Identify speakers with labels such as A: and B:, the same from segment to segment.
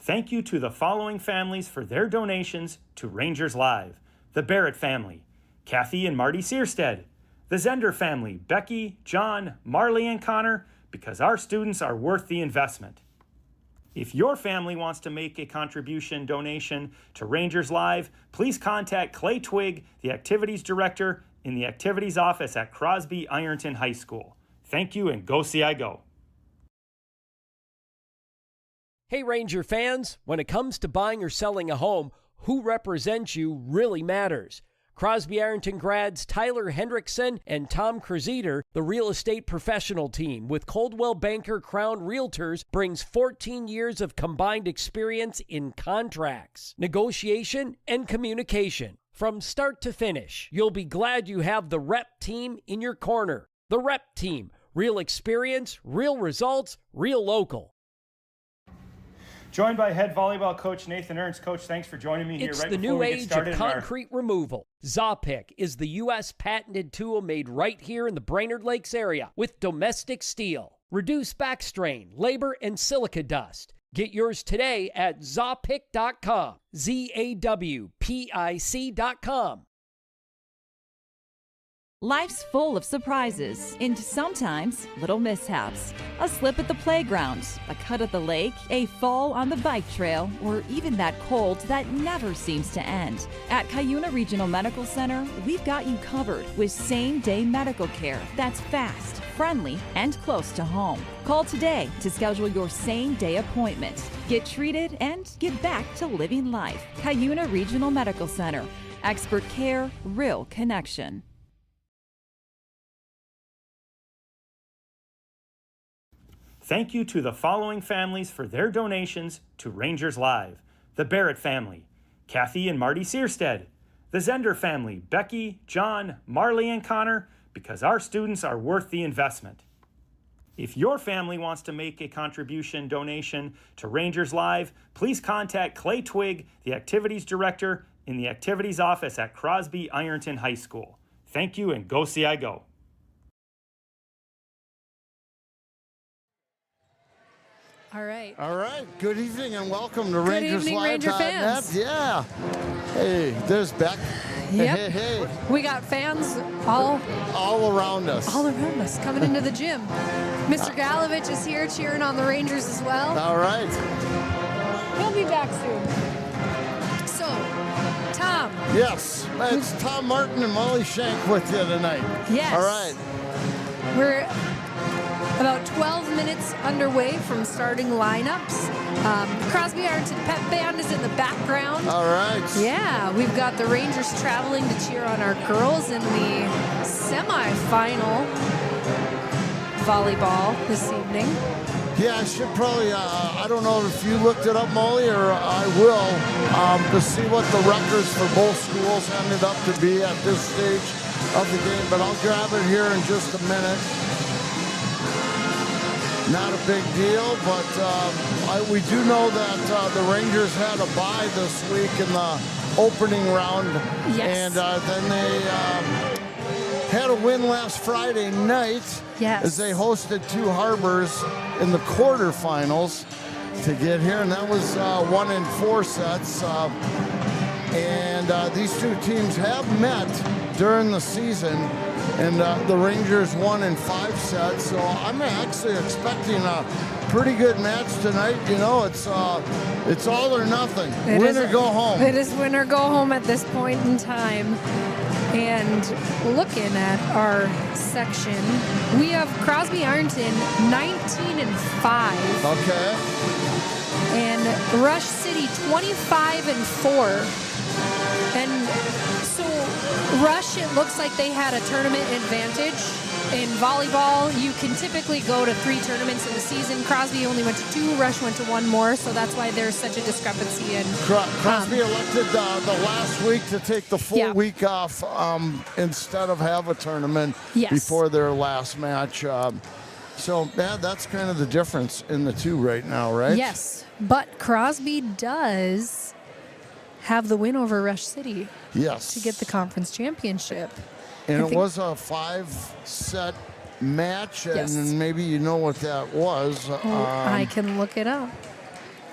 A: Thank you to the following families for their donations to Rangers Live. The Barrett family, Kathy and Marty Searstead. The Zender family, Becky, John, Marley, and Connor, because our students are worth the investment. If your family wants to make a contribution donation to Rangers Live, please contact Clay Twigg, the Activities Director, in the Activities Office at Crosby Ironton High School. Thank you, and go see I go.
B: Hey Ranger fans, when it comes to buying or selling a home, who represents you really matters. Crosby Ironton grads Tyler Hendrickson and Tom Kruziter, the real estate professional team with Coldwell Banker Crown Realtors, brings 14 years of combined experience in contracts, negotiation, and communication. From start to finish, you'll be glad you have the Rep Team in your corner. The Rep Team, real experience, real results, real local.
A: Joined by head volleyball coach Nathan Ernst. Coach, thanks for joining me here
B: It's
A: right
B: the
A: before
B: new
A: we get
B: age
A: started.
B: of concrete removal. Zawpic is the U.S. patented tool made right here in the Brainerd Lakes area with domestic steel. Reduce back strain, labor, and silica dust. Get yours today at zawpic.com. ZAWPIC.com.
C: Life's full of surprises and sometimes little mishaps. A slip at the playground, a cut at the lake, a fall on the bike trail, or even that cold that never seems to end. At Cuyuna Regional Medical Center, we've got you covered with same-day medical care that's fast, friendly, and close to home. Call today to schedule your same-day appointment. Get treated and get back to living life. Cuyuna Regional Medical Center. Expert care, real connection.
A: Thank you to the following families for their donations to Rangers Live. The Barrett family, Kathy and Marty Searstead. The Zender family, Becky, John, Marley, and Connor, because our students are worth the investment. If your family wants to make a contribution donation to Rangers Live, please contact Clay Twigg, the Activities Director, in the Activities Office at Crosby Ironton High School. Thank you, and go see I go.
D: All right.
E: All right. Good evening and welcome to
D: Good
E: Rangers
D: evening,
E: Live.
D: Ranger fans.
E: Yeah. Hey, there's Beck.
D: Yep.
E: Hey.
D: We got fans all
E: around us.
D: All around us coming into the gym. Mr. Galovich is here cheering on the Rangers as well.
E: All right.
D: He'll be back soon. So, Tom.
E: Yes. It's Tom Martin and Molly Shank with you tonight.
D: Yes.
E: All right.
D: We're about 12 minutes underway from starting lineups. Crosby Ironton Pep Band is in the background.
E: All right.
D: Yeah, we've got the Rangers traveling to cheer on our girls in the semifinal volleyball this evening.
E: Yeah, I should probably, I don't know if you looked it up, Molly, or I will, to see what the records for both schools ended up to be at this stage of the game, but I'll grab it here in just a minute. Not a big deal, but we do know that the Rangers had a bye this week in the opening round.
D: Yes.
E: And then they had a win last Friday night.
D: Yes.
E: As they hosted Two Harbors in the quarterfinals to get here. And that was 1 in 4 sets. And these two teams have met during the season. And the Rangers won in 5 sets, so I'm actually expecting a pretty good match tonight. You know, it's all or nothing. Win or go home.
D: It is win or go home at this point in time. And looking at our section, we have Crosby Ironton 19 and 5.
E: Okay.
D: And Rush City 25 and 4. And so Rush, it looks like they had a tournament advantage. In volleyball, you can typically go to 3 tournaments in the season. Crosby only went to 2, Rush went to 1 more, so that's why there's such a discrepancy. And
E: Crosby elected the last week to take the full week off instead of have a tournament before their last match. So, yeah, that's kind of the difference in the two right now, right?
D: Yes, but Crosby does have the win over Rush City.
E: Yes.
D: To get the conference championship.
E: And it was a 5-set match, and maybe you know what that was.
D: I can look it up.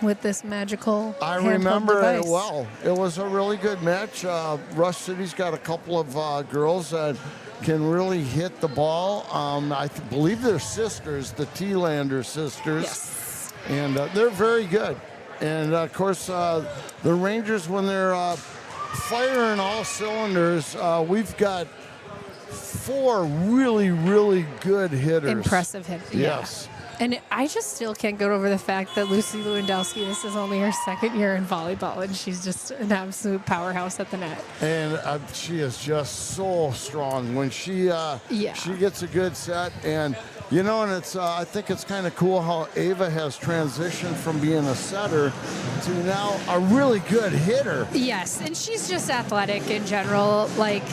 D: with this magical
E: I
D: handheld
E: remember
D: device.
E: it well. It was a really good match. Rush City's got a couple of girls that can really hit the ball. I believe they're sisters, the T-Lander sisters.
D: Yes.
E: And they're very good. And, of course, the Rangers, when they're firing all cylinders, we've got 4 really, really good hitters.
D: Impressive hit.
E: Yes.
D: Yeah. And I just still can't get over the fact that Lucy Lewandowski, this is only her 2nd year in volleyball, and she's just an absolute powerhouse at the net.
E: And she is just so strong when she gets a good set. And you know, and it's I think it's kind of cool how Ava has transitioned from being a setter to now a really good hitter.
D: Yes, and she's just athletic in general. Like,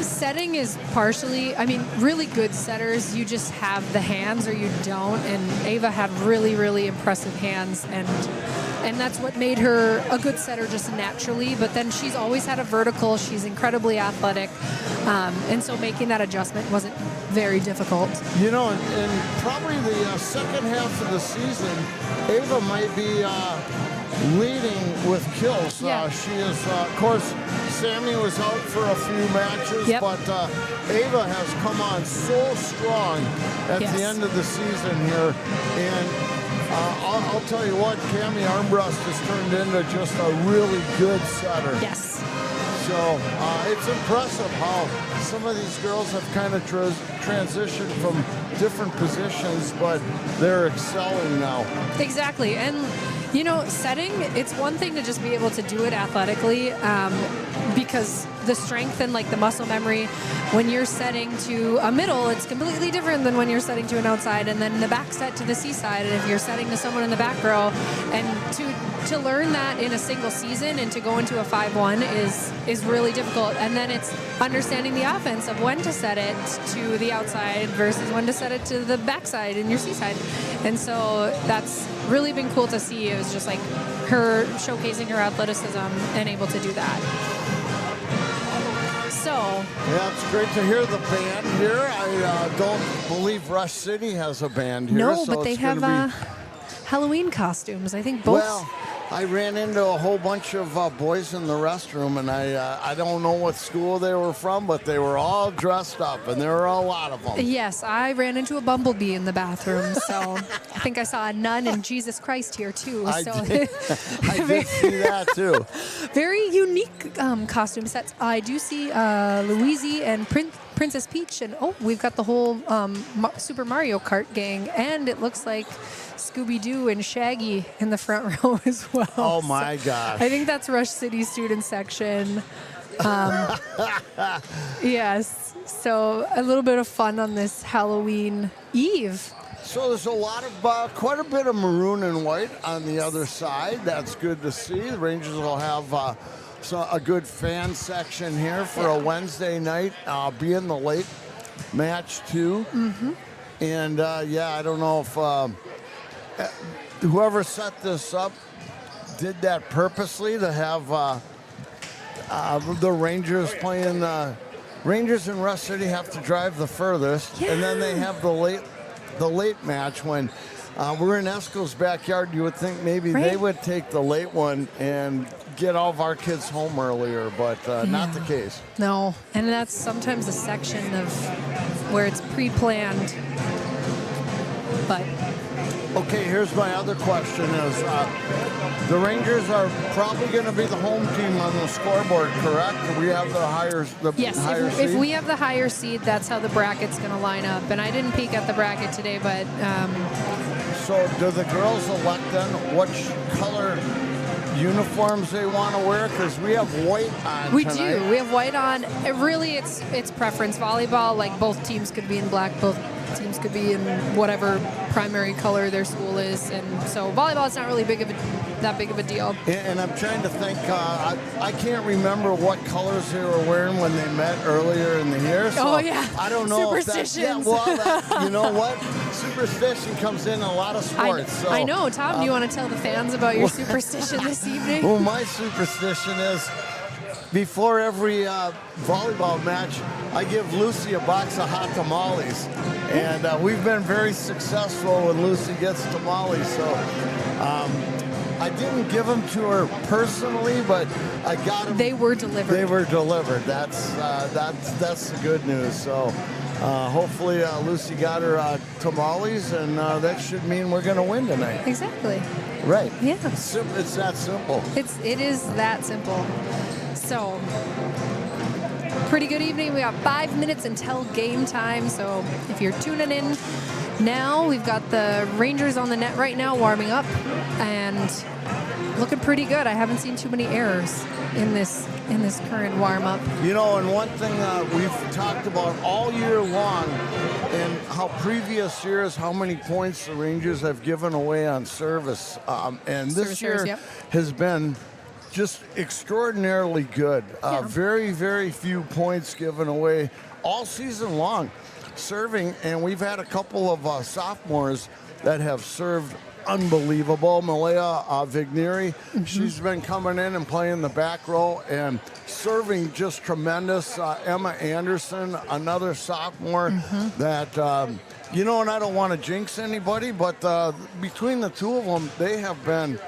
D: setting is partially, I mean, really good setters, you just have the hands or you don't. And Ava had really, really impressive hands, and that's what made her a good setter just naturally. But then she's always had a vertical. She's incredibly athletic, and so making that adjustment wasn't very difficult.
E: You know, in probably the second half of the season, Ava might be leading with kills.
D: Yeah.
E: She is, of course, Sammy was out for a few matches,
D: Yep.
E: but Ava has come on so strong at the end of the season here. And I'll tell you what, Cammie Armbrust has turned into just a really good setter.
D: Yes.
E: So it's impressive how some of these girls have kind of transitioned from different positions, but they're excelling now.
D: Exactly. And, you know, setting, it's one thing to just be able to do it athletically, because the strength and like the muscle memory, when you're setting to a middle, it's completely different than when you're setting to an outside, and then the back set to the C side. And if you're setting to someone in the back row, and to learn that in a single season and to go into a 5-1 is really difficult. And then it's understanding the offense of when to set it to the outside versus when to set it to the backside in your C side. And so that's really been cool to see. It was just like her showcasing her athleticism and able to do that. So
E: yeah, it's great to hear the band here. I don't believe Rush City has a band here.
D: no,
E: so
D: but they
E: it's
D: have
E: gonna
D: Halloween costumes. I think both.
E: Well, I ran into a whole bunch of boys in the restroom, and I don't know what school they were from, but they were all dressed up, and there were a lot of them.
D: Yes, I ran into a bumblebee in the bathroom, so I think I saw a nun and Jesus Christ here too.
E: I
D: So
E: did see that too.
D: very unique costume sets. I do see Louise and Princess Peach, and we've got the whole Super Mario Kart gang, and it looks like Scooby-Doo and Shaggy in the front row as well.
E: Oh my gosh.
D: I think that's Rush City student section. Yes, so a little bit of fun on this Halloween Eve.
E: So there's a lot of, quite a bit of maroon and white on the other side. That's good to see. The Rangers will have a good fan section here for a Wednesday night, being the late match too. Mm-hmm. And I don't know if whoever set this up did that purposely to have the Rangers playing. Rangers and Rush City have to drive the furthest, and then they have the late match when we're in Esco's backyard. You would think maybe they would take the late one and get all of our kids home earlier, but not the case.
D: No, and that's sometimes a section of where it's pre-planned, but
E: okay, here's my other question is, the Rangers are probably going to be the home team on the scoreboard, correct? We have the higher
D: yes,
E: seed?
D: if we have the higher seed, that's how the bracket's going to line up. And I didn't peek at the bracket today, but
E: so do the girls elect then which color uniforms they want to wear? Because we have white on
D: we
E: tonight.
D: do. We have white on. It's preference. Volleyball, like both teams could be in black, both teams could be in whatever primary color their school is, and so volleyball is not really that big of a deal.
E: And I'm trying to think, I can't remember what colors they were wearing when they met earlier in the year. So I don't know if that's, you know what? Superstition comes in a lot of sports.
D: I know. Tom, do you want to tell the fans about your superstition this evening?
E: Well, my superstition is before every volleyball match, I give Lucy a box of hot tamales. And we've been very successful when Lucy gets tamales. So I didn't give them to her personally, but I got them.
D: They were delivered.
E: They were delivered. That's the good news. So hopefully Lucy got her tamales, and that should mean we're going to win tonight.
D: Exactly.
E: Right.
D: Yeah.
E: It's that simple.
D: It is that simple. So, pretty good evening. We got 5 minutes until game time. So, if you're tuning in now, we've got the Rangers on the net right now warming up and looking pretty good. I haven't seen too many errors in this current warm-up.
E: You know, and one thing we've talked about all year long, and how previous years, how many points the Rangers have given away on service. And this year has been just extraordinarily good. Very, very few points given away all season long serving. And we've had a couple of sophomores that have served unbelievable. Malaya Vigneri, she's been coming in and playing the back row and serving just tremendous. Emma Anderson, another sophomore that, you know, and I don't want to jinx anybody, but between the two of them, they have been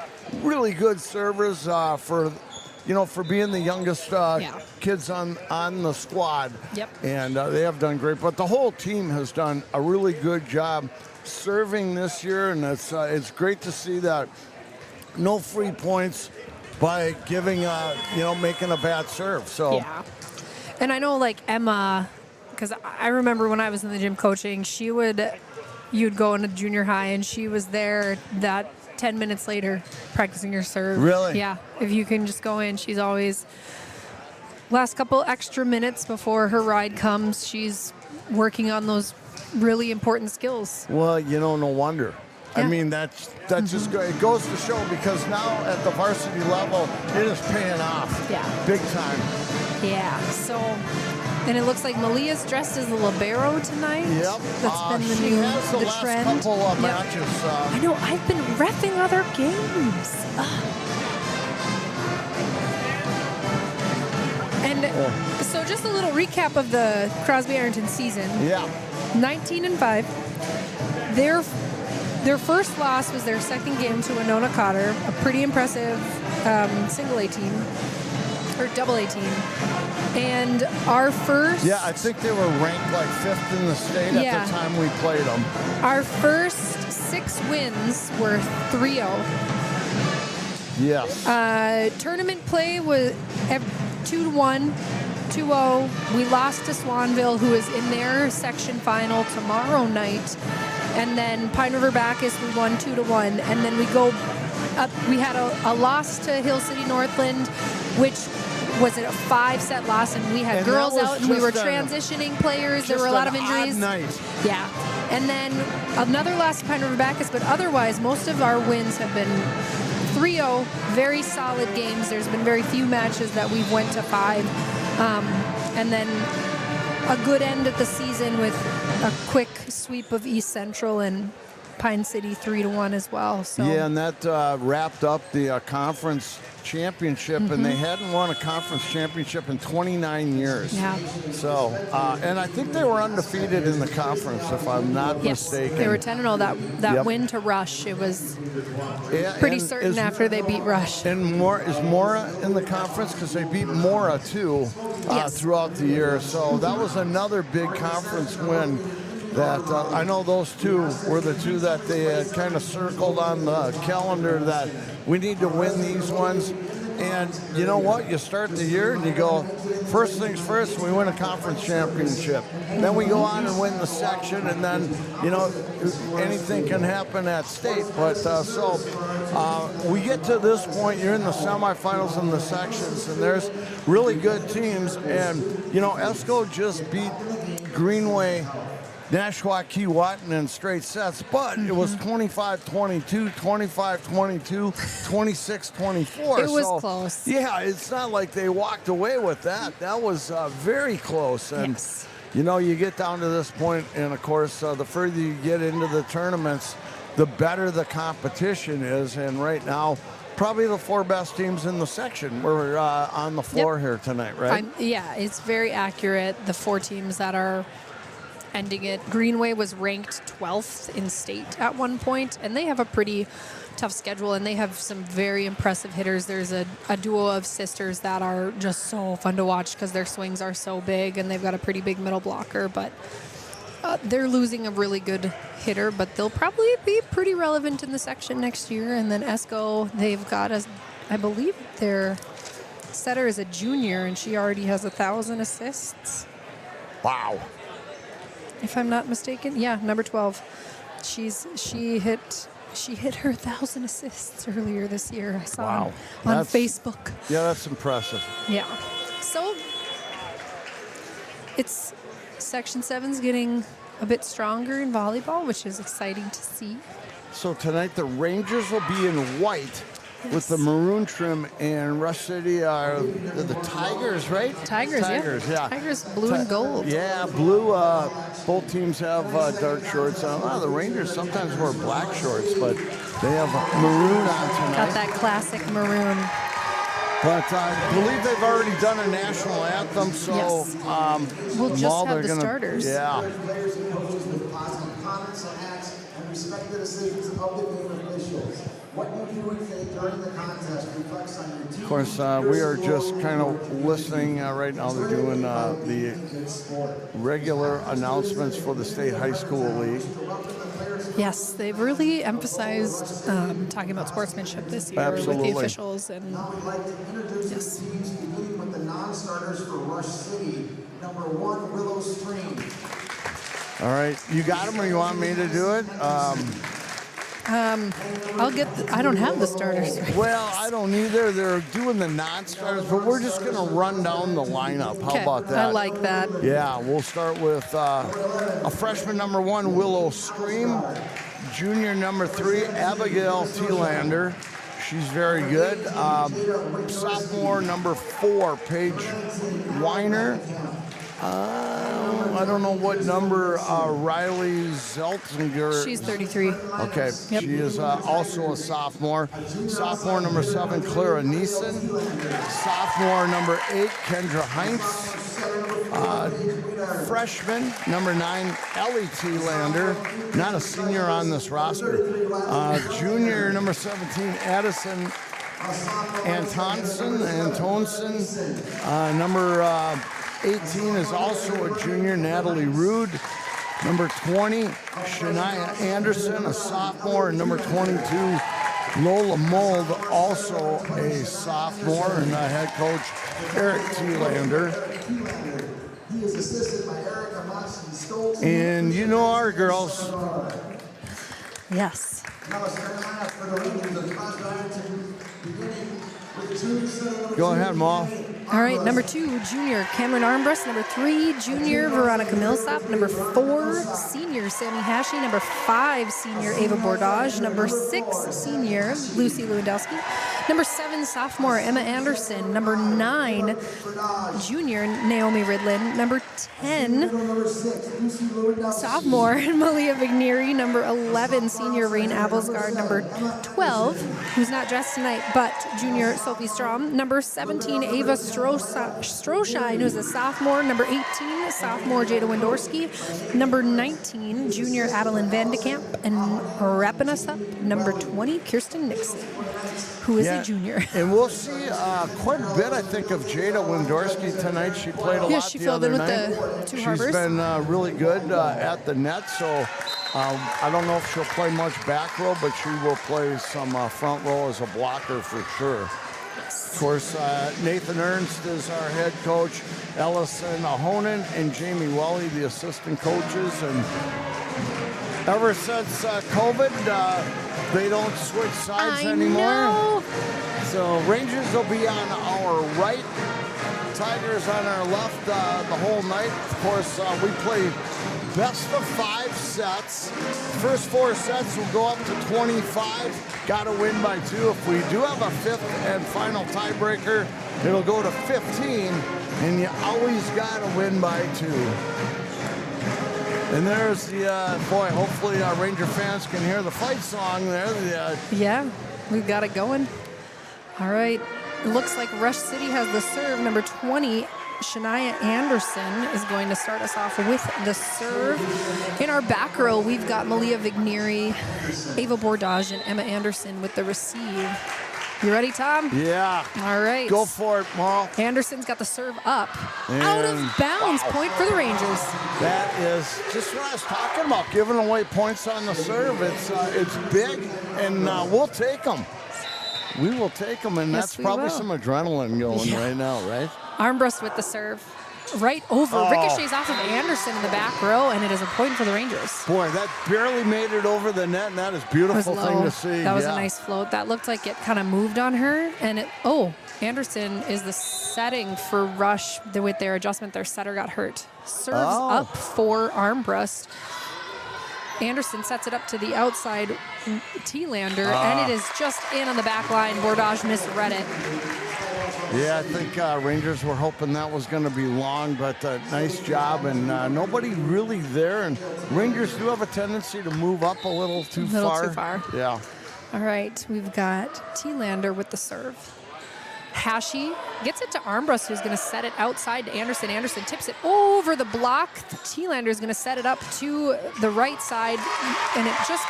E: really good servers for being the youngest kids on the squad.
D: Yep. And
E: they have done great. But the whole team has done a really good job serving this year, and it's great to see that no free points by giving making a bad serve. So
D: yeah, and I know like Emma, because I remember when I was in the gym coaching, you'd go into junior high and she was there that 10 minutes later practicing her serve.
E: Really?
D: Yeah, if you can just go in, she's always last couple extra minutes before her ride comes, she's working on those really important skills.
E: Well, no wonder.
D: Yeah.
E: I mean, that's just it goes to show, because now at the varsity level, it is paying off.
D: Yeah.
E: Big time.
D: Yeah. So, and it looks like Malia's dressed as the libero tonight.
E: Yep.
D: That's been the
E: she
D: new
E: has the last
D: trend.
E: couple of matches.
D: I know. I've been reffing other games. And so, just a little recap of the Crosby Ironton season.
E: Yeah.
D: 19-5. Their first loss was their second game to Winona Cotter, a pretty impressive single A team, or double A team. And our first...
E: Yeah, I think they were ranked like 5th in the state at the time we played them.
D: Our first 6 wins were 3-0.
E: Yes.
D: Tournament play was 2-1. 2-0. We lost to Swanville, who is in their section final tomorrow night. And then Pine River Bacchus, we won 2-1. And then we go up. We had a loss to Hill City Northland, which was a 5-set loss. And we had girls out, and we were transitioning players. There were a lot of injuries.
E: Odd night.
D: Yeah. And then another loss to Pine River Bacchus. But otherwise, most of our wins have been 3-0. Very solid games. There's been very few matches that we've went to 5. And then a good end of the season with a quick sweep of East Central and Pine City 3-1 as well. So
E: yeah, and that wrapped up the conference championship, and they hadn't won a conference championship in 29 years.
D: Yeah.
E: So, and I think they were undefeated in the conference, if I'm not mistaken.
D: They were 10-0. That win to Rush, it was pretty certain after they beat Rush.
E: And is Mora in the conference? Because they beat Mora, too, throughout the year. So that was another big conference win. That I know those two were the two that they had kind of circled on the calendar that we need to win these ones. And you know what? You start the year and you go, first things first, we win a conference championship. Then we go on and win the section, and then, anything can happen at state. But we get to this point, you're in the semifinals and the sections, and there's really good teams. And, ESCO just beat Greenway, Nashua Keewatin in straight sets, but it was 25-22, 25-22, 26-24.
D: It was close.
E: Yeah, it's not like they walked away with that. That was very close. And, you get down to this point, and, of course, the further you get into the tournaments, the better the competition is. And right now, probably the 4 best teams in the section were on the floor here tonight, right?
D: Yeah, it's very accurate. The 4 teams that are ending it. Greenway was ranked 12th in state at one point, and they have a pretty tough schedule, and they have some very impressive hitters. There's a duo of sisters that are just so fun to watch because their swings are so big, and they've got a pretty big middle blocker, but they're losing a really good hitter, but they'll probably be pretty relevant in the section next year. And then Esco, they've got I believe their setter is a junior, and she already has 1,000 assists.
E: Wow.
D: If I'm not mistaken. Yeah, number 12. She hit her 1,000 assists earlier this year. I saw on Facebook.
E: Yeah, that's impressive.
D: Yeah. So it's Section 7's getting a bit stronger in volleyball, which is exciting to see.
E: So tonight the Rangers will be in white with the maroon trim, and Rush City are the Tigers, right?
D: Tigers,
E: yeah.
D: Tigers, blue and gold.
E: Yeah, blue. Both teams have dark shorts on. The Rangers sometimes wear black shorts, but they have maroon on tonight.
D: Got that classic maroon.
E: But I believe they've already done a national anthem, so
D: Yes. We'll just have the starters.
E: Yeah.
F: Comments and acts and respect the decisions of the game officials. What you do and say during the contest reflects on your team.
E: Of course, we are just kind of listening right now. They're doing the regular announcements for the State High School League.
D: Yes, they've really emphasized talking about sportsmanship this year
E: Absolutely.
D: with the officials. And
F: Now we'd like to introduce
D: Yes.
F: the teams, beginning with the non-starters for Rush City. Number 1, Willow Stream.
E: All right, you got them, or you want me to do it?
D: I'll get I don't have the starters.
E: Well, I don't either. They're doing the non-starters, but we're just going to run down the lineup. How
D: Okay,
E: about that?
D: I like that.
E: Yeah, we'll start with a freshman number 1, Willow Stream. Junior number 3, Abigail Thielander. She's very good. Sophomore number 4, Paige Weiner. I don't know what number Riley Zeltinger.
D: She's 33.
E: Okay,
D: Yep.
E: she is also a sophomore. Sophomore number 7, Clara Neeson. Sophomore number 8, Kendra Heinz. Freshman number 9, Ellie Thielander. Not a senior on this roster. Junior number 17, Addison Antonsen. Number 18 is also a junior, Natalie Rude. Number 20, Shania Anderson, a sophomore. And number 22, Lola Mold, also a sophomore. And head coach, Eric Thielander.
F: He is assisted by Erica Monson-Stoltz.
E: And you know our girls.
D: Yes.
F: Now it's starting lineup for the Rangers of Cosmo, beginning with 2 center.
E: Go ahead, Ma.
D: All right, number 2, junior Cameron Armbrust. Number 3, junior Veronica Millsap. Number 4, senior Sammy Hashi. Number 5, senior Ava Bordage. Number 6, senior Lucy Lewandowski. Number 7, sophomore Emma Anderson. Number 9, junior Naomi Ridlin. Number 10, sophomore Malia Vigneri. Number 11, senior Rain Avelsgaard. Number 12, who's not dressed tonight, but junior Sophie Strom. Number 17, Ava Stroshine, who's a sophomore. Number 18, sophomore Jada Wendorski. Number 19, junior Adeline Vandekamp. And wrapping us up, number 20, Kirsten Nixon, who is a junior.
E: And we'll see quite a bit, I think, of Jada Wendorski tonight. She played a lot
D: she
E: the
D: filled
E: other
D: in with
E: night.
D: the two
E: She's
D: Harbors.
E: been really good at the net, so I don't know if she'll play much back row, but she will play some front row as a blocker for sure. Of course, Nathan Ernst is our head coach, Ellison Ahonen and Jamie Welly, the assistant coaches. And ever since COVID, they don't switch sides anymore.
D: Know.
E: So Rangers will be on our right, Tigers on our left the whole night. Of course, we play best of 5 sets. First 4 sets will go up to 25. Got to win by 2. If we do have a 5th and final tiebreaker, it'll go to 15. And you always got to win by 2. And there's the, hopefully Ranger fans can hear the fight song there.
D: Yeah, we've got it going. All right. It looks like Rush City has the serve. Number 20, Shania Anderson is going to start us off with the serve. In our back row, we've got Malia Vigneri, Ava Bordage, and Emma Anderson with the receive. You ready, Tom?
E: Yeah.
D: All right.
E: Go for it, Marl.
D: Anderson's got the serve up.
E: And
D: Out of bounds.
E: wow.
D: Point for the Rangers.
E: That is just what I was talking about, giving away points on the serve. It's big, and we'll take them. We will take them, and
D: Yes,
E: that's
D: we
E: probably
D: will.
E: some adrenaline going right now, right?
D: Armbrust with the serve. Right over.
E: Oh.
D: Ricochets off of Anderson in the back row, and it is a point for the Rangers.
E: Boy, that barely made it over the net, and that is a
D: It was
E: beautiful thing
D: low.
E: to see.
D: That was
E: yeah.
D: a nice float. That looked like it kind of moved on her. And Anderson is the setting for Rush. With their adjustment, their setter got hurt. Serves up for Armbrust. Anderson sets it up to the outside T-lander, and it is just in on the back line. Bordage misread it.
E: Yeah, I think Rangers were hoping that was going to be long, but nice job, and nobody really there. And Rangers do have a tendency to move up a little too far. Yeah.
D: All right, we've got T-lander with the serve. Hashi gets it to Armbrust, who's going to set it outside to Anderson. Anderson tips it over the block. The T-lander is going to set it up to the right side, and it just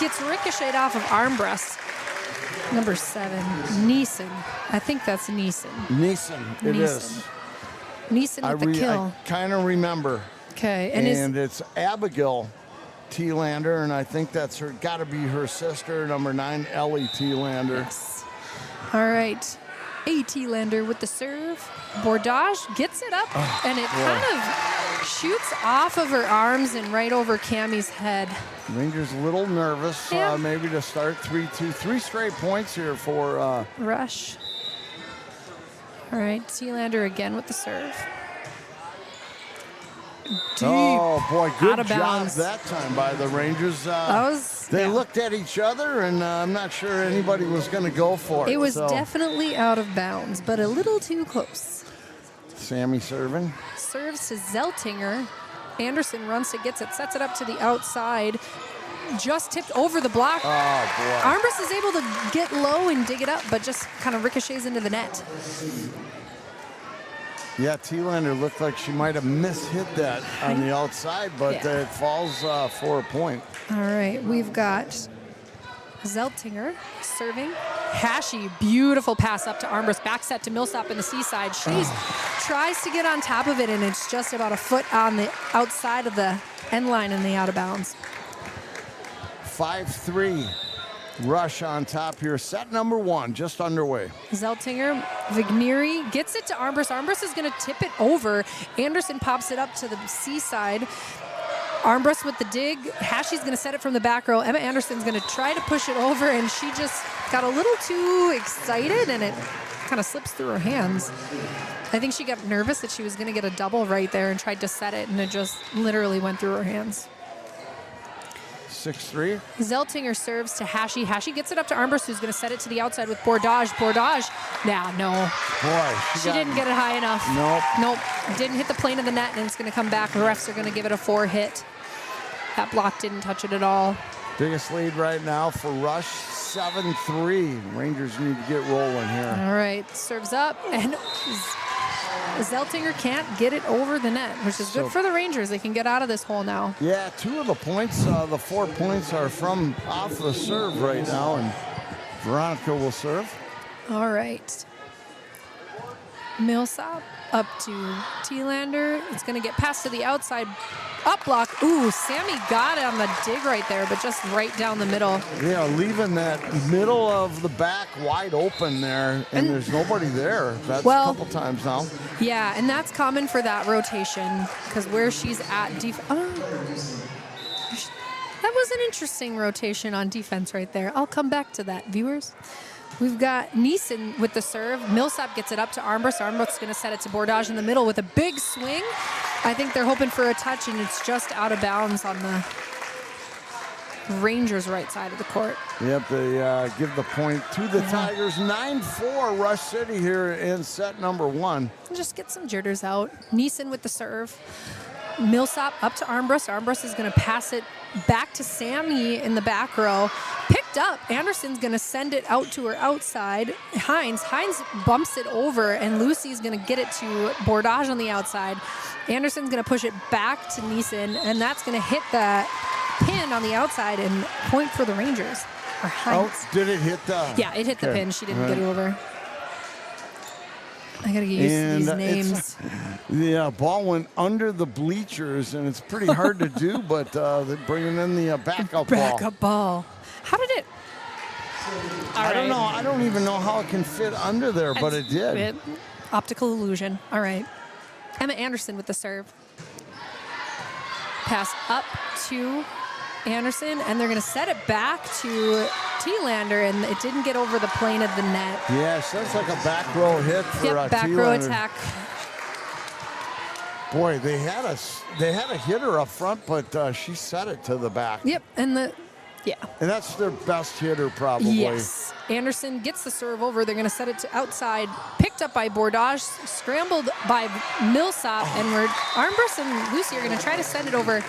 D: gets ricocheted off of Armbrust. Number 7, Neeson. I think that's Neeson.
E: Neeson, it is.
D: Neeson with the kill.
E: I kind of remember.
D: Okay,
E: And it's Abigail T-lander, and I think that's got to be her sister, number 9, Ellie T-lander.
D: Yes. All right. A T-lander with the serve. Bordage gets it up, and it kind of shoots off of her arms and right over Cammie's head.
E: Rangers a little nervous,
D: Yeah.
E: maybe to start 3-2. 3 straight points here for
D: Rush. All right, T-lander again with the serve. Deep.
E: Oh, boy,
D: Out
E: good
D: of
E: job
D: bounds.
E: that time by the Rangers. They
D: yeah.
E: looked at each other, and I'm not sure anybody was going to go for it.
D: It was
E: so.
D: definitely out of bounds, but a little too close.
E: Sammy serving.
D: Serves to Zeltinger. Anderson runs it, gets it, sets it up to the outside. Just tipped over the block.
E: Oh, boy.
D: Armbrust is able to get low and dig it up, but just kind of ricochets into the net.
E: Yeah, T-lander looked like she might have mishit that on the outside, but
D: Yeah.
E: it falls for a point.
D: All right, we've got Zeltinger serving. Hashi, beautiful pass up to Armbrust. Back set to Millsap in the seaside. She tries to get on top of it, and it's just about a foot on the outside of the end line and the out of bounds.
E: 5-3. Rush on top here. Set number 1 just underway.
D: Zeltinger, Vigneri gets it to Armbrust. Armbrust is going to tip it over. Anderson pops it up to the seaside. Armbrust with the dig. Hashi's going to set it from the back row. Emma Anderson's going to try to push it over, and she just got a little too excited, and it kind of slips through her hands. I think she got nervous that she was going to get a double right there and tried to set it, and it just literally went through her hands.
E: 6-3.
D: Zeltinger serves to Hashi. Hashi gets it up to Armbrust, who's going to set it to the outside with Bordage. Bordage, no.
E: Boy,
D: She didn't get it high enough.
E: Nope.
D: Didn't hit the plane of the net, and it's going to come back. The refs are going to give it a 4 hit. That block didn't touch it at all.
E: Biggest lead right now for Rush, 7-3. Rangers need to get rolling here.
D: All right, serves up, and Zeltinger can't get it over the net, which is good for the Rangers. They can get out of this hole now.
E: Yeah, 2 of the points, the 4 points are from off the serve right now, and Veronica will serve.
D: All right. Millsap up to T-lander. It's going to get passed to the outside. Up block. Ooh, Sammy got it on the dig right there, but just right down the middle.
E: Yeah, leaving that middle of the back wide open there, and there's nobody there. That's a couple times now.
D: Yeah, and that's common for that rotation, because where she's at that was an interesting rotation on defense right there. I'll come back to that, viewers. We've got Neeson with the serve. Millsap gets it up to Armbrust. Armbrust's going to set it to Bordage in the middle with a big swing. I think they're hoping for a touch, and it's just out of bounds on the Rangers' right side of the court.
E: Yep, they give the point to the Tigers. 9-4 Rush City here in set number 1.
D: Just get some jitters out. Neeson with the serve. Millsap up to Armbrust. Armbrust is going to pass it back to Sammy in the back row. Picked picked up. Anderson's going to send it out to her outside. Hines bumps it over, and Lucy's going to get it to Bordage on the outside. Anderson's going to push it back to Neeson, and that's going to hit the pin on the outside and point for the Rangers. Or Hines.
E: Oh, did it hit the...
D: Yeah, it hit the pin. She didn't get it over. I got to get used to these names.
E: The ball went under the bleachers, and it's pretty hard to do, but they're bringing in the backup ball.
D: Backup ball. How did it?
E: I don't know. I don't even know how it can fit under there, but it did.
D: Optical illusion. All right. Emma Anderson with the serve. Pass up to Anderson, and they're going to set it back to Thielander, and it didn't get over the plane of the net.
E: Yes, that's like a back row hit for
D: back row attack.
E: Boy, they had a hitter up front, but she set it to the back.
D: Yep, and
E: that's their best hitter probably.
D: Yes. Anderson gets the serve over. They're going to set it to outside. Picked up by Bordage, scrambled by Millsap, and Armbrust and Lucy are going to try to send it over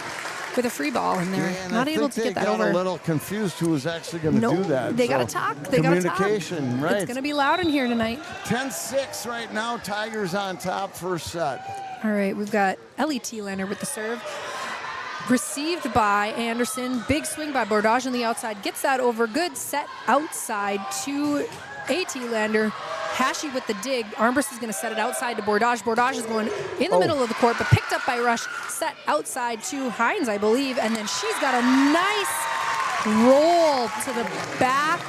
D: with a free ball, and they're not able to get that over.
E: They got a little confused who was actually going to do that.
D: They got to talk. They got to talk.
E: Communication, right.
D: It's going to be loud in here tonight.
E: 10-6 right now. Tigers on top, first set.
D: All right, we've got Ellie Thielander with the serve. Received by Anderson. Big swing by Bordage on the outside. Gets that over. Good set outside to a Thielander. Hashi with the dig. Armbrust is going to set it outside to Bordage. Bordage is going in the middle of the court, but picked up by Rush. Set outside to Hines, I believe. And then she's got a nice roll to the back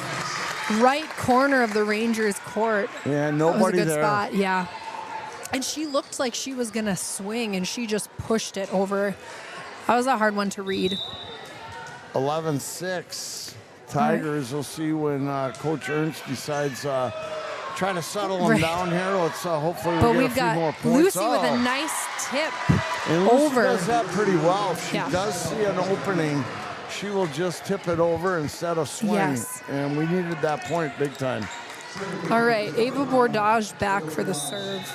D: right corner of the Rangers court.
E: Yeah, nobody there.
D: That was a good spot, yeah. And she looked like she was going to swing, and she just pushed it over. That was a hard one to read.
E: 11-6. Tigers, we'll see when Coach Ernst decides trying to settle them down here. Let's hopefully we get a few more points.
D: Lucy with a nice tip
E: and Lucy
D: over.
E: does that pretty well. If she does see an opening, she will just tip it over instead of swing.
D: Yes.
E: And we needed that point big time.
D: All right, Ava Bordage back for the serve.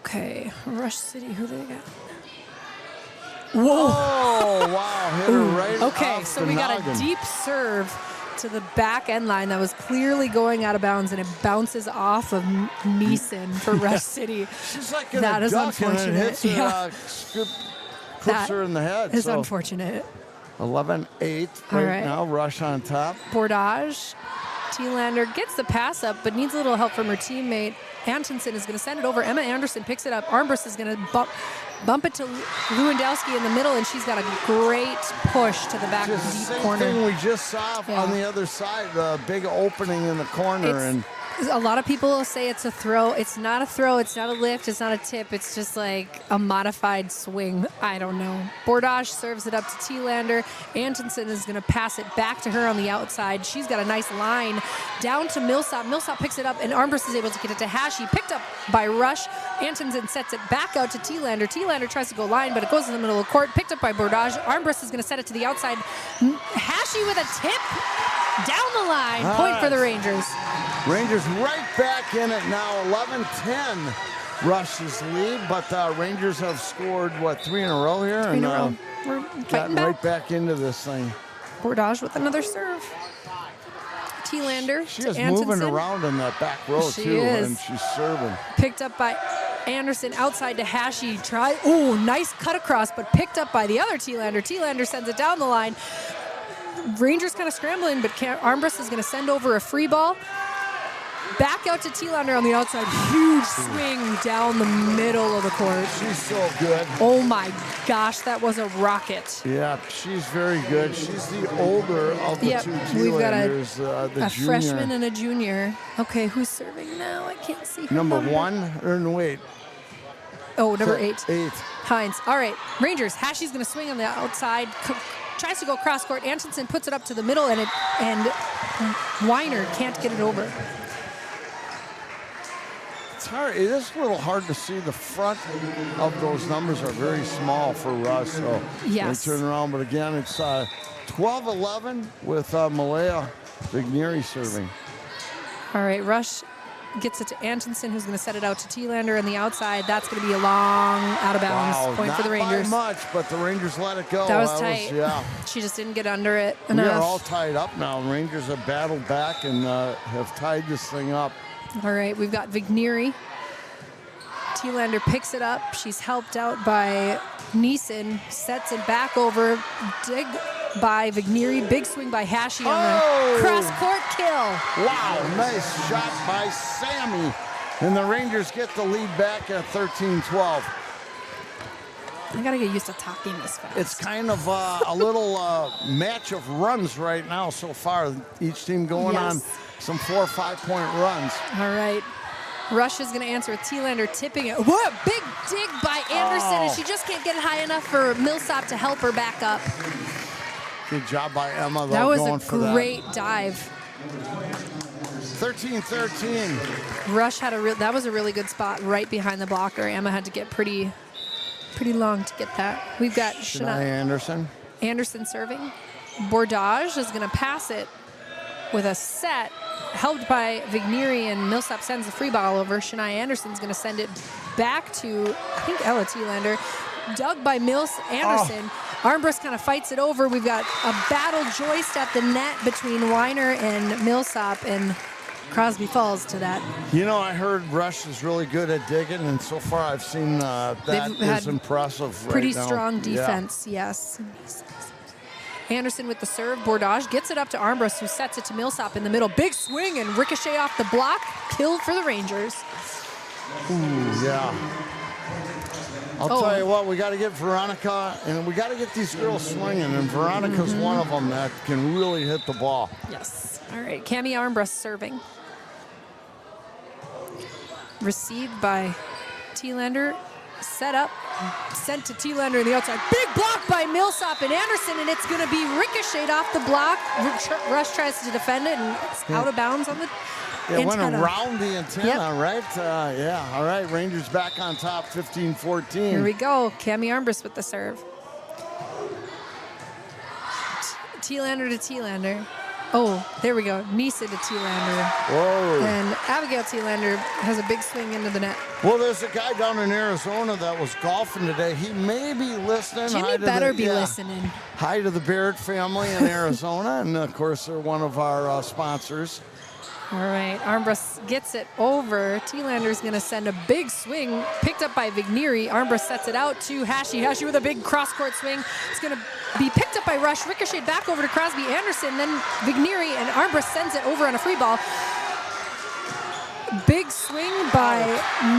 D: Okay, Rush City, who do they got? Whoa!
E: Oh, wow, hit her right
D: Okay,
E: off
D: so
E: the
D: we got
E: noggin.
D: a deep serve to the back end line that was clearly going out of bounds, and it bounces off of Neeson for Rush City.
E: She's like in
D: That
E: a
D: is
E: duck and
D: unfortunate.
E: it hits her, clips her in the head.
D: It's unfortunate.
E: 11-8
D: All
E: right
D: right.
E: now. Rush on top.
D: Bordage. Thielander gets the pass up, but needs a little help from her teammate. Antonsen is going to send it over. Emma Anderson picks it up. Armbrust is going to bump it to Lewandowski in the middle, and she's got a great push to the back
E: Just
D: deep
E: same
D: corner.
E: thing we just saw on the other side, the big opening in the corner.
D: A lot of people say it's a throw. It's not a throw. It's not a lift. It's not a tip. It's just like a modified swing. I don't know. Bordage serves it up to Thielander. Antonsen is going to pass it back to her on the outside. She's got a nice line down to Millsap. Millsap picks it up, and Armbrust is able to get it to Hashi. Picked up by Rush. Antonsen sets it back out to Thielander. Thielander tries to go line, but it goes in the middle of the court. Picked up by Bordage. Armbrust is going to set it to the outside. Hashi with a tip down the line. Point for the Rangers.
E: Rangers right back in it now. 11-10. Rush's lead, but Rangers have scored, 3 in a row here?
D: Three in a row. We're
E: gotten
D: fighting
E: right back into this thing.
D: Bordage with another serve. Thielander
E: She
D: to
E: is
D: Antonsen.
E: moving around in that back row,
D: She
E: too,
D: is.
E: and she's serving.
D: Picked up by Anderson outside to Hashi. Nice cut across, but picked up by the other Thielander. Thielander sends it down the line. Rangers kind of scrambling, but Armbrust is going to send over a free ball. Back out to Thielander on the outside. Huge swing down the middle of the court.
E: She's so good.
D: Oh my gosh, that was a rocket.
E: Yeah, she's very good. She's the older of the two
D: we've got
E: Thielanders, the
D: a
E: junior.
D: freshman and a junior. Okay, who's serving now? I can't see her
E: Number 1, or no, wait.
D: Oh, number 8.
E: 8.
D: Hines. All right, Rangers. Hashi's going to swing on the outside. Tries to go cross court. Antonsen puts it up to the middle, and Weiner can't get it over.
E: It's hard. It is a little hard to see. The front of those numbers are very small for Rush, so
D: Yes.
E: they turn around. But again, it's 12-11 with Malaya Vigneri serving.
D: All right, Rush gets it to Antonsen, who's going to set it out to Thielander on the outside. That's going to be a long out of bounds point for the Rangers.
E: Not by much, but the Rangers let it go.
D: That was tight.
E: Yeah.
D: She just didn't get under it
E: We
D: enough.
E: are all tied up now. Rangers have battled back and have tied this thing up.
D: All right, we've got Vigneri. Thielander picks it up. She's helped out by Neeson. Sets it back over. Dig by Vigneri. Big swing by Hashi on the cross-court kill.
E: Wow, nice shot by Sammy. And the Rangers get the lead back at 13-12.
D: I got to get used to talking this fast.
E: It's kind of a little match of runs right now so far. Each team going on some 4 or 5 point runs.
D: All right. Rush is going to answer with Thielander tipping it. What a big dig by Anderson, and she just can't get it high enough for Millsap to help her back up.
E: Good job by Emma, though,
D: That was
E: going
D: a
E: for
D: great dive.
E: 13-13.
D: Rush had that was a really good spot right behind the blocker. Emma had to get pretty long to get that. We've got
E: Shania Anderson.
D: Anderson serving. Bordage is going to pass it with a set, helped by Vigneri, and Millsap sends the free ball over. Shania Anderson's going to send it back to, I think, Ella Thielander. Dug by Anderson. Armbrust kind of fights it over. We've got a battle joist at the net between Weiner and Millsap, and Crosby falls to that.
E: You know, I heard Rush is really good at digging, and so far I've seen that is impressive.
D: Pretty
E: right now.
D: strong defense, yes. Anderson with the serve. Bordage gets it up to Armbrust, who sets it to Millsap in the middle. Big swing and ricochet off the block. Kill for the Rangers.
E: Ooh, yeah. I'll tell you what, we got to get Veronica, and we got to get these girls swinging, and Veronica's one of them that can really hit the ball.
D: Yes. All right, Cami Armbrust serving. Received by Thielander. Set up. Sent to Thielander on the outside. Big block by Millsap and Anderson, and it's going to be ricocheted off the block. Rush tries to defend it, and it's out of bounds on the
E: It went
D: antenna.
E: around the antenna, right? Yeah, all right. Rangers back on top, 15-14.
D: Here we go. Cami Armbrust with the serve. Thielander to Thielander. Oh, there we go. Nisa to Thielander.
E: Whoa.
D: And Abigail Thielander has a big swing into the net.
E: Well, there's a guy down in Arizona that was golfing today. He may be listening.
D: Jimmy better be listening.
E: Hi to the Barrett family in Arizona. And, of course, they're one of our sponsors.
D: All right, Armbrust gets it over. Thielander's going to send a big swing, picked up by Vigneri. Armbrust sets it out to Hashi. Hashi with a big cross-court swing. It's going to be picked up by Rush, ricocheted back over to Crosby Anderson, then Vigneri, and Armbrust sends it over on a free ball. Big swing by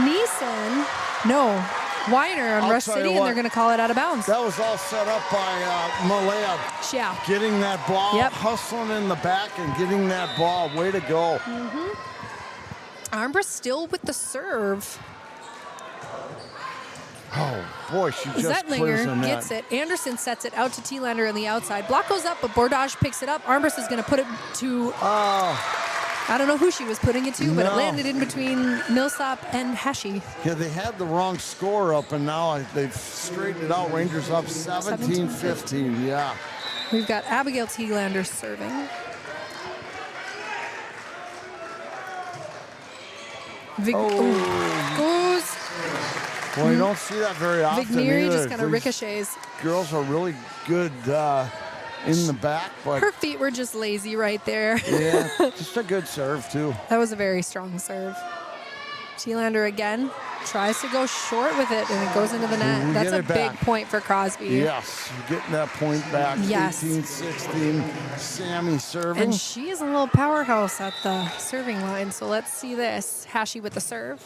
D: Neeson. No, Weiner on Rush City, and they're going to call it out of bounds.
E: That was all set up by Malaya.
D: Yeah.
E: Getting that ball, hustling in the back and getting that ball. Way to go.
D: Armbrust still with the serve.
E: Oh, boy, she just clears the
D: Zettlinger
E: net.
D: gets it. Anderson sets it out to Thielander on the outside. Block goes up, but Bordage picks it up. Armbrust is going to put it to... I don't know who she was putting it to, but it landed in between Millsap and Hashi.
E: Yeah, they had the wrong score up, and now they've straightened it out. Rangers up 17-15, yeah.
D: We've got Abigail Thielander serving. Goes.
E: Well, you don't see that very often.
D: Vigneri just kind of ricochets.
E: Girls are really good in the back, but
D: her feet were just lazy right there.
E: yeah, just a good serve too.
D: That was a very strong serve. Thielander again tries to go short with it, and it goes into the net. That's a big point for Crosby.
E: Yes, getting that point back.
D: Yes.
E: 18-16. Sammy serving.
D: And she is a little powerhouse at the serving line. So let's see this. Hashi with the serve.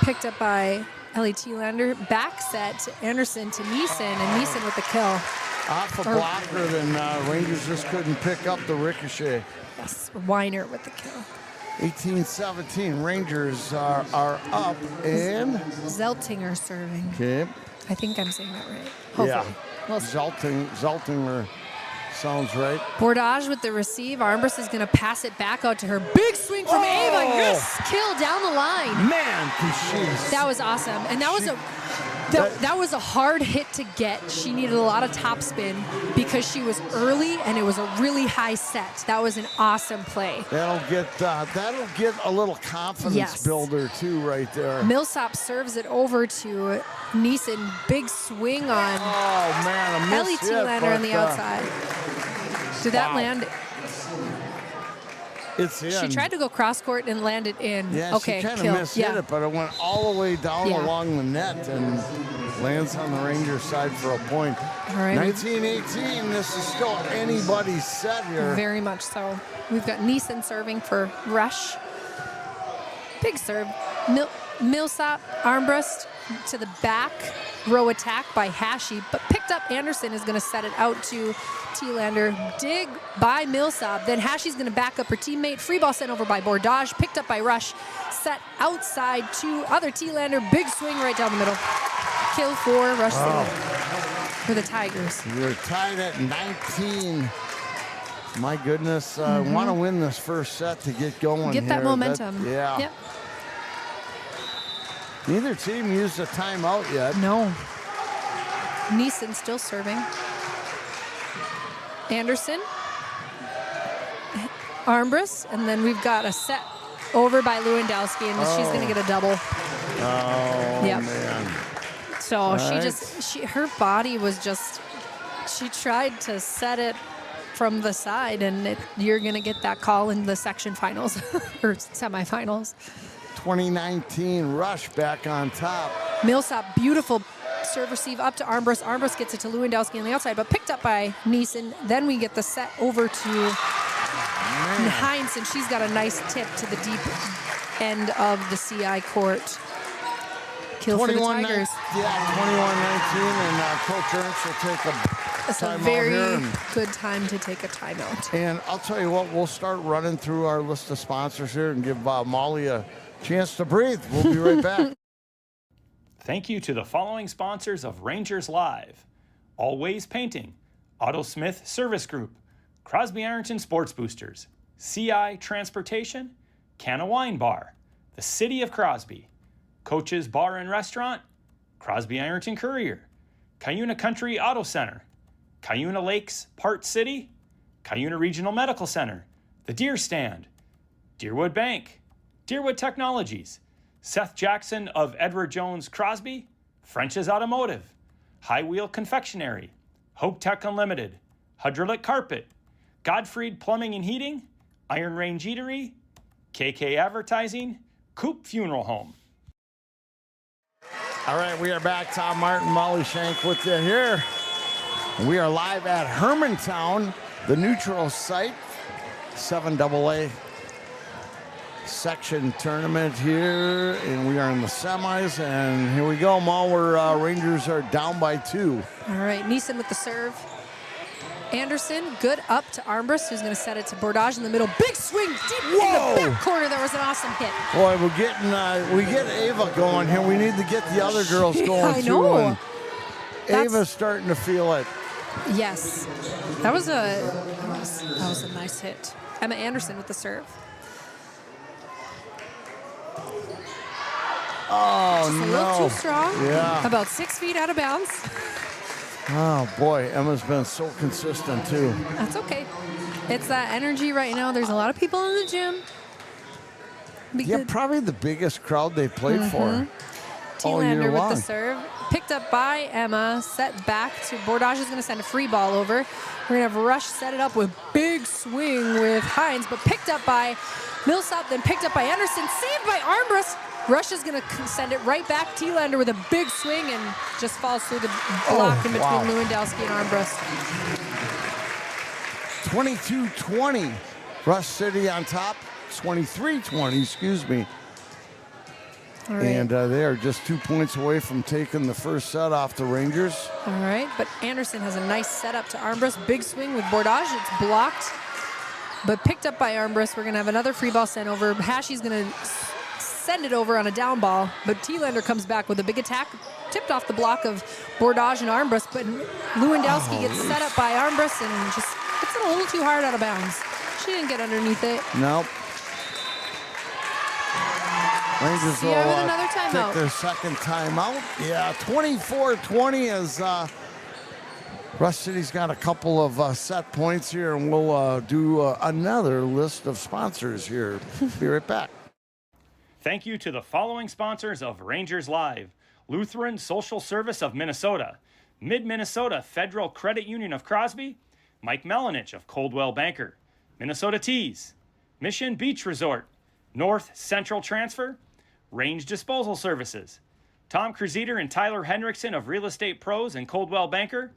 D: Picked up by Ellie Thielander. Back set to Anderson to Neeson, and Neeson with the kill.
E: Off a blocker, then Rangers just couldn't pick up the ricochet.
D: Yes, Weiner with the kill.
E: 18-17. Rangers are up, and
D: Zeltinger serving.
E: okay.
D: I think I'm saying that right. Hopefully.
E: Yeah,
D: We'll see.
E: Zeltinger sounds right.
D: Bordage with the receive. Armbrust is going to pass it back out to her. Big swing from Ava. Yes, kill down the line.
E: Man,
D: That was awesome. And that was That was a hard hit to get. She needed a lot of top spin because she was early and it was a really high set. That was an awesome play.
E: That'll get a little confidence builder too right there.
D: Millsap serves it over to Neeson. Big swing on Ellie Thielander on the outside. Did that land?
E: It's in.
D: She tried to go cross court and land it in.
E: Yeah,
D: okay,
E: she kind of mishit it, but it went all the way down along the net and lands on the Rangers side for a point.
D: All right.
E: 19-18, this is still anybody's set here.
D: Very much so. We've got Neeson serving for Rush. Big serve. Millsap, armbrust to the back. Row attack by Hashi, but picked up. Anderson is going to set it out to Thielander. Dig by Millsap. Then Hashi's going to back up her teammate. Free ball sent over by Bordage. Picked up by Rush. Set outside to other Thielander. Big swing right down the middle. Kill for Rush City. For the Tigers.
E: You're tied at 19. My goodness. Want to win this first set to get going.
D: Get that momentum.
E: Yep. Neither team used a timeout yet.
D: No. Neeson still serving. Anderson. Armbrust. And then we've got a set over by Lewandowski, and she's going to get a double.
E: Oh, man.
D: So her body was just, she tried to set it from the side, and you're going to get that call in the section finals or semifinals.
E: 2019 Rush back on top.
D: Millsap, beautiful serve receive up to Armbrust. Armbrust gets it to Lewandowski on the outside, but picked up by Neeson. Then we get the set over to Hines, and she's got a nice tip to the deep end of the CI court. Kill for the Tigers.
E: 21-19, and Coach Ernst will take a
D: It's a very good time to take a timeout.
E: And I'll tell you what, we'll start running through our list of sponsors here and give Molly a chance to breathe. We'll be right back.
A: Thank you to the following sponsors of Rangers Live: Always Painting, Otto Smith Service Group, Crosby Ironton Sports Boosters, CI Transportation, Canna Wine Bar, the City of Crosby, Coach's Bar and Restaurant, Crosby Ironton Courier, Cuyuna Country Auto Center, Cuyuna Lakes Part City, Cuyuna Regional Medical Center, The Deer Stand, Deerwood Bank, Deerwood Technologies, Seth Jackson of Edward Jones Crosby, French's Automotive, High Wheel Confectionery, Hope Tech Unlimited, Hydraulic Carpet, Godfried Plumbing and Heating, Iron Range Eatery, KK Advertising, Coop Funeral Home.
E: All right, we are back. Tom Martin, Molly Shank with you here. We are live at Hermantown, the neutral site, 7AA section tournament here, and we are in the semis, and here we go. Mal, Rangers are down by 2.
D: All right, Neeson with the serve. Anderson, good up to Armbrust, who's going to set it to Bordage in the middle. Big swing deep in the back corner. That was an awesome hit.
E: Boy, we get Ava going here. We need to get the other girls going
D: I know.
E: Too. Ava's starting to feel it.
D: Yes, that was a nice hit. Emma Anderson with the serve.
E: Oh,
D: just a little too strong.
E: Yeah.
D: About 6 feet out of bounds.
E: Oh, boy, Emma's been so consistent, too.
D: That's okay. It's that energy right now. There's a lot of people in the gym.
E: Yeah, probably the biggest crowd they played for.
D: Thielander with the serve. Picked up by Emma. Set back to Bordage is going to send a free ball over. We're going to have Rush set it up with big swing with Hines, but picked up by Millsap, then picked up by Anderson. Saved by Armbrust. Rush is going to send it right back. Thielander with a big swing and just falls through the block in between Lewandowski and Armbrust.
E: 22-20. Rush City on top. 23-20, excuse me.
D: All right.
E: And they are just 2 points away from taking the first set off the Rangers.
D: All right, but Anderson has a nice setup to Armbrust. Big swing with Bordage. It's blocked, but picked up by Armbrust. We're going to have another free ball sent over. Hashi's going to send it over on a down ball, but Thielander comes back with a big attack, tipped off the block of Bordage and Armbrust, but Lewandowski gets set up by Armbrust and just gets it a little too hard out of bounds. She didn't get underneath it.
E: Nope. Rangers
D: See
E: will
D: you with another
E: take
D: timeout.
E: their second timeout. Yeah, 24-20 as Rush City's got a couple of set points here, and we'll do another list of sponsors here. Be right back.
A: Thank you to the following sponsors of Rangers Live: Lutheran Social Service of Minnesota, Mid-Minnesota Federal Credit Union of Crosby, Mike Melanich of Coldwell Banker, Minnesota Tees, Mission Beach Resort, North Central Transfer, Range Disposal Services, Tom Kruziter and Tyler Hendrickson of Real Estate Pros and Coldwell Banker,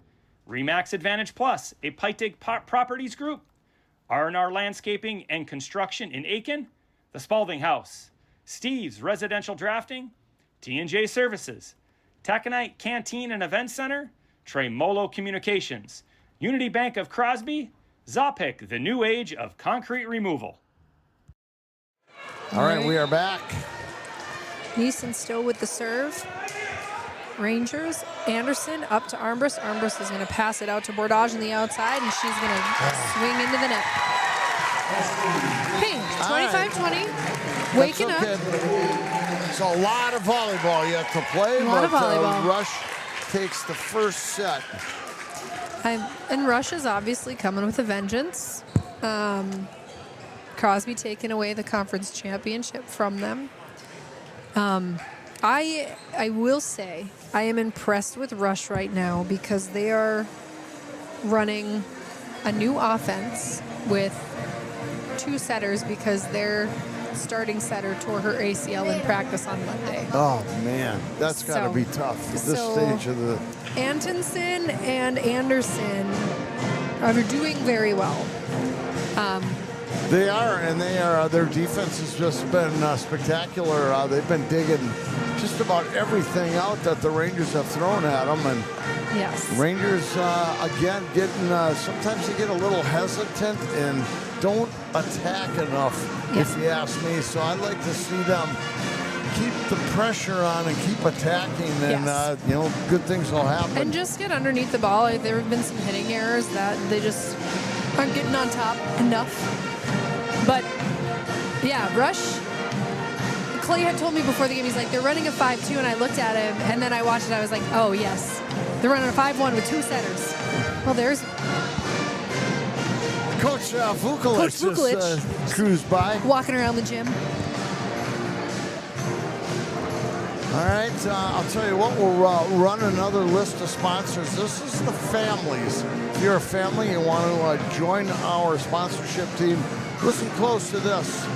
A: Remax Advantage Plus, a Peitig Properties Group, R&R Landscaping and Construction in Aiken, the Spalding House, Steve's Residential Drafting, T&J Services, Taconite Canteen and Event Center, Tremolo Communications, Unity Bank of Crosby, Zopik, the new age of concrete removal.
E: All right, we are back.
D: Neeson still with the serve. Rangers. Anderson up to Armbrust. Armbrust is going to pass it out to Bordage on the outside, and she's going to swing into the net. Hey, 25-20. Waking up.
E: It's a lot of volleyball yet to play,
D: A lot of volleyball.
E: Rush takes the first set.
D: And Rush is obviously coming with a vengeance. Crosby taking away the conference championship from them. I will say I am impressed with Rush right now because they are running a new offense with two setters because their starting setter tore her ACL in practice on Monday.
E: Oh, man. That's got to be tough at this stage of the...
D: Antonsen and Anderson are doing very well.
E: They are, and their defense has just been spectacular. They've been digging just about everything out that the Rangers have thrown at them. And
D: Yes.
E: Rangers, again, getting sometimes they get a little hesitant and don't attack enough, if you ask me. So I'd like to see them keep the pressure on and keep attacking, and good things will happen.
D: And just get underneath the ball. There have been some hitting errors that they just aren't getting on top enough. But yeah, Rush. Clay had told me before the game, he's like, they're running a 5-2, and I looked at him, and then I watched it. I was like, oh yes, they're running a 5-1 with two setters. Well, there's
E: Coach Vukolich just cruised by,
D: walking around the gym.
E: All right, I'll tell you what, we'll run another list of sponsors. This is the families. If you're a family and want to join our sponsorship team, listen close to this.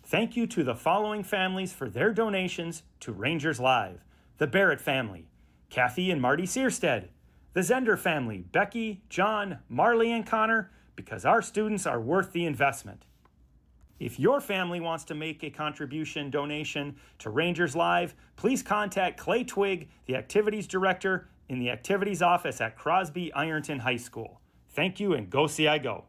A: Thank you to the following families for their donations to Rangers Live: the Barrett family, Kathy and Marty Searstead; the Zender family, Becky, John, Marley, and Connor, because our students are worth the investment. If your family wants to make a donation to Rangers Live, please contact Clay Twigg, the activities director in the activities office at Crosby Ironton High School. Thank you, and go see I go.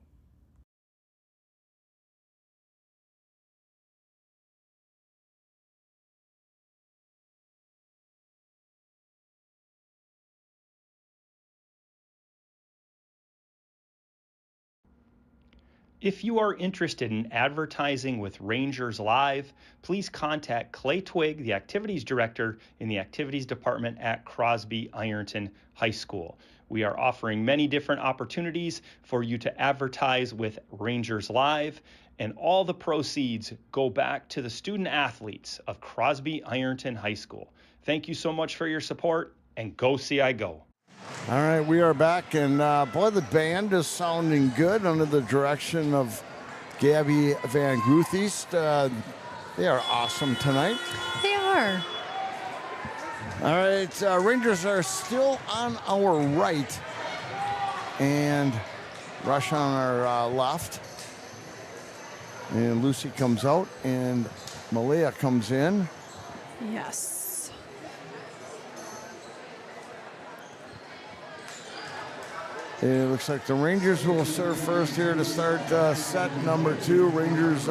A: If you are interested in advertising with Rangers Live, please contact Clay Twigg, the activities director in the activities department at Crosby Ironton High School. We are offering many different opportunities for you to advertise with Rangers Live, and all the proceeds go back to the student athletes of Crosby Ironton High School. Thank you so much for your support, and go see I go.
E: All right, we are back, and boy, the band is sounding good under the direction of Gabby Van Groothiest. They are awesome tonight.
D: They are.
E: All right, Rangers are still on our right, and Rush on our left. And Lucy comes out, and Malaya comes in.
D: Yes.
E: It looks like the Rangers will serve first here to start set number 2. Rangers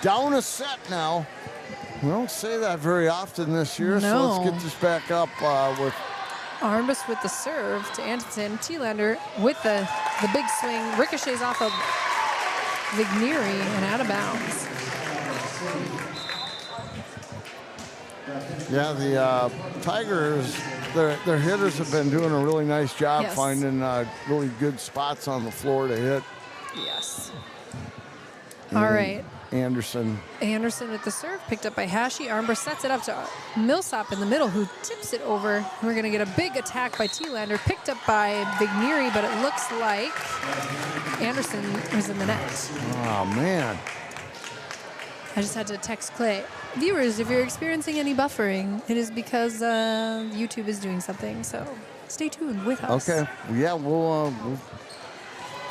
E: down a set now. We don't say that very often this year, so let's get this back up with
D: Armbrust with the serve to Anderson. Thielander with the big swing. Ricochets off of Vigneri and out of bounds.
E: Yeah, the Tigers, their hitters have been doing a really nice job
D: Yes.
E: finding really good spots on the floor to hit.
D: Yes.
E: And
D: All right.
E: Anderson.
D: Anderson with the serve, picked up by Hashi. Armbrust sets it up to Millsap in the middle, who tips it over. We're going to get a big attack by T-Lander, picked up by Vigneri, but it looks like Anderson was in the net.
E: Oh, man.
D: I just had to text Clay. Viewers, if you're experiencing any buffering, it is because YouTube is doing something, so stay tuned with us.
E: Okay. Yeah, we'll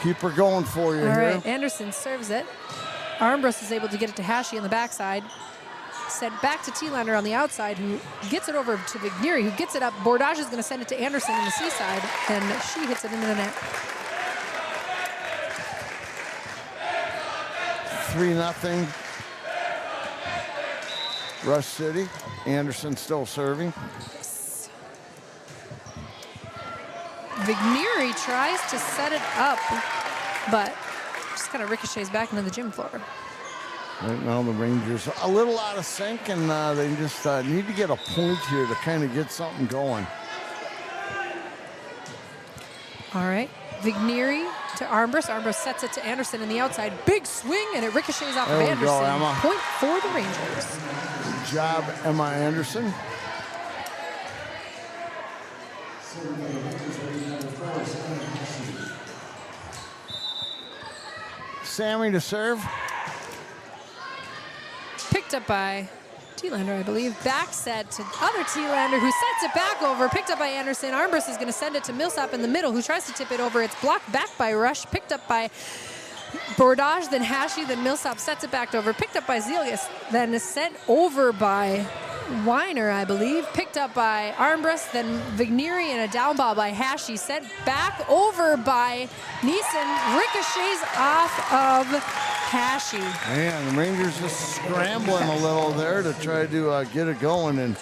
E: keep her going for you
D: All
E: here.
D: right, Anderson serves it. Armbrust is able to get it to Hashi on the backside. Sent back to T-Lander on the outside, who gets it over to Vigneri, who gets it up. Bordage is going to send it to Anderson in the seaside, and she hits it into the net.
E: 3-0. Rush City. Anderson still serving.
D: Vigneri tries to set it up, but just kind of ricochets back into the gym floor.
E: Right now the Rangers are a little out of sync, and they just need to get a point here to kind of get something going.
D: All right, Vigneri to Armbrust. Armbrust sets it to Anderson in the outside. Big swing, and it ricochets off of
E: There we
D: Anderson.
E: go, Emma.
D: Point for the Rangers.
E: Good job, Emma Anderson. Sammy to serve.
D: Picked up by T-Lander, I believe. Back set to other T-Lander, who sets it back over. Picked up by Anderson. Armbrust is going to send it to Millsap in the middle, who tries to tip it over. It's blocked back by Rush. Picked up by Bordage, then Hashi, then Millsap sets it back over. Picked up by Zelius, then sent over by Weiner, I believe. Picked up by Armbrust, then Vigneri, and a down ball by Hashi. Sent back over by Neeson. Ricochets off of Hashi.
E: Man, the Rangers just scrambling a little there to try to get it going, and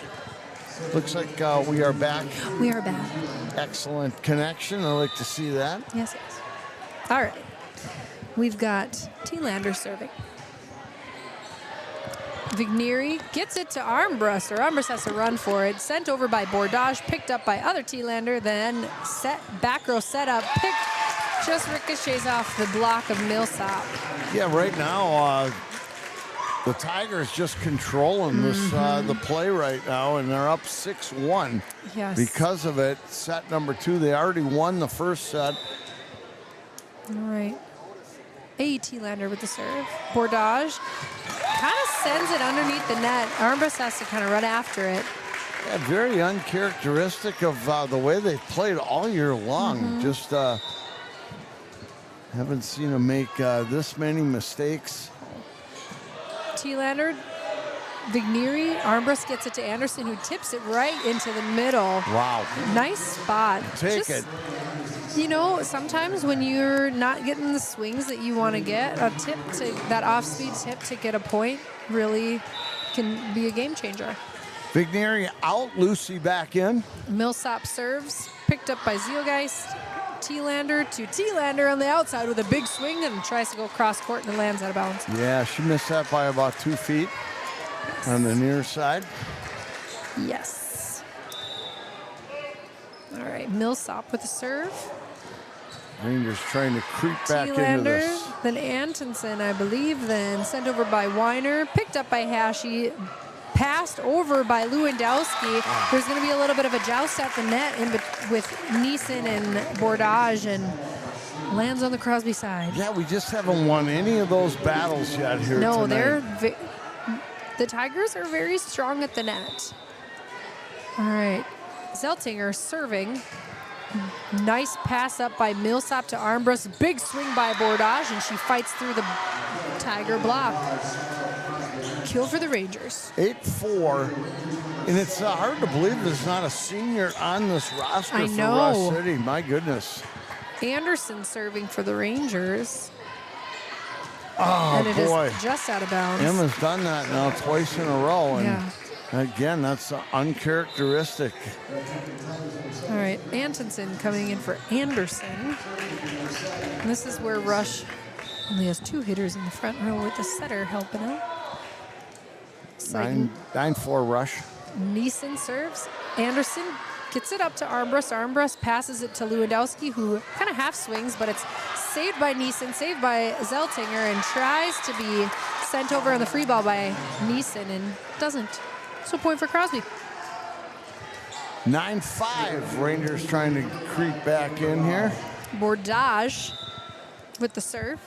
E: looks like we are back.
D: We are back.
E: Excellent connection. I like to see that.
D: Yes, yes. All right. We've got T-Lander serving. Vigneri gets it to Armbrust, or Armbrust has to run for it. Sent over by Bordage, picked up by other T-Lander, then back row set up, picked, just ricochets off the block of Millsap.
E: Yeah, right now the Tigers just controlling this the play right now, and they're up 6-1.
D: Yes.
E: Because of it. Set number 2, they already won the first set.
D: All right. T-Lander with the serve. Bordage kind of sends it underneath the net. Armbrust has to kind of run after it.
E: Yeah, very uncharacteristic of the way they've played all year long. Just haven't seen them make this many mistakes.
D: T-Lander, Vigneri, Armbrust gets it to Anderson, who tips it right into the middle.
E: Wow.
D: Nice spot.
E: Take it.
D: You know, sometimes when you're not getting the swings that you want to get, a tip to that off-speed tip to get a point really can be a game changer.
E: Vigneri out, Lucy back in.
D: Millsap serves, picked up by Zielgeist. T-Lander to T-Lander on the outside with a big swing and tries to go cross court and it lands out of bounds.
E: Yeah, she missed that by about 2 feet on the near side.
D: Yes. All right, Millsap with a serve.
E: Rangers trying to creep back into
D: T-Lander,
E: this.
D: then Antonsen, I believe, then sent over by Weiner, picked up by Hashi, passed over by Lewandowski. There's going to be a little bit of a joust at the net with Neeson and Bordage, and lands on the Crosby side.
E: Yeah, we just haven't won any of those battles yet here
D: No,
E: tonight.
D: the Tigers are very strong at the net. All right, Zeltinger serving. Nice pass up by Millsap to Armbrust. Big swing by Bordage, and she fights through the Tiger block. Kill for the Rangers.
E: 8-4. And it's hard to believe there's not a senior on this roster
D: I
E: for
D: know.
E: Rush City. My goodness.
D: Anderson serving for the Rangers.
E: Oh,
D: and it
E: boy.
D: is just out of bounds.
E: Emma's done that now twice in a row. And
D: Yeah.
E: again, that's uncharacteristic.
D: All right, Antonsen coming in for Anderson. And this is where Rush only has 2 hitters in the front row with the setter helping out. Looks like
E: 9-4 rush.
D: Neeson serves. Anderson gets it up to Armbrust. Armbrust passes it to Lewandowski, who kind of half swings, but it's saved by Neeson, saved by Zeltinger, and tries to be sent over on the free ball by Neeson and doesn't. So point for Crosby.
E: 9-5. Rangers trying to creep back in here.
D: Bordage with the serve.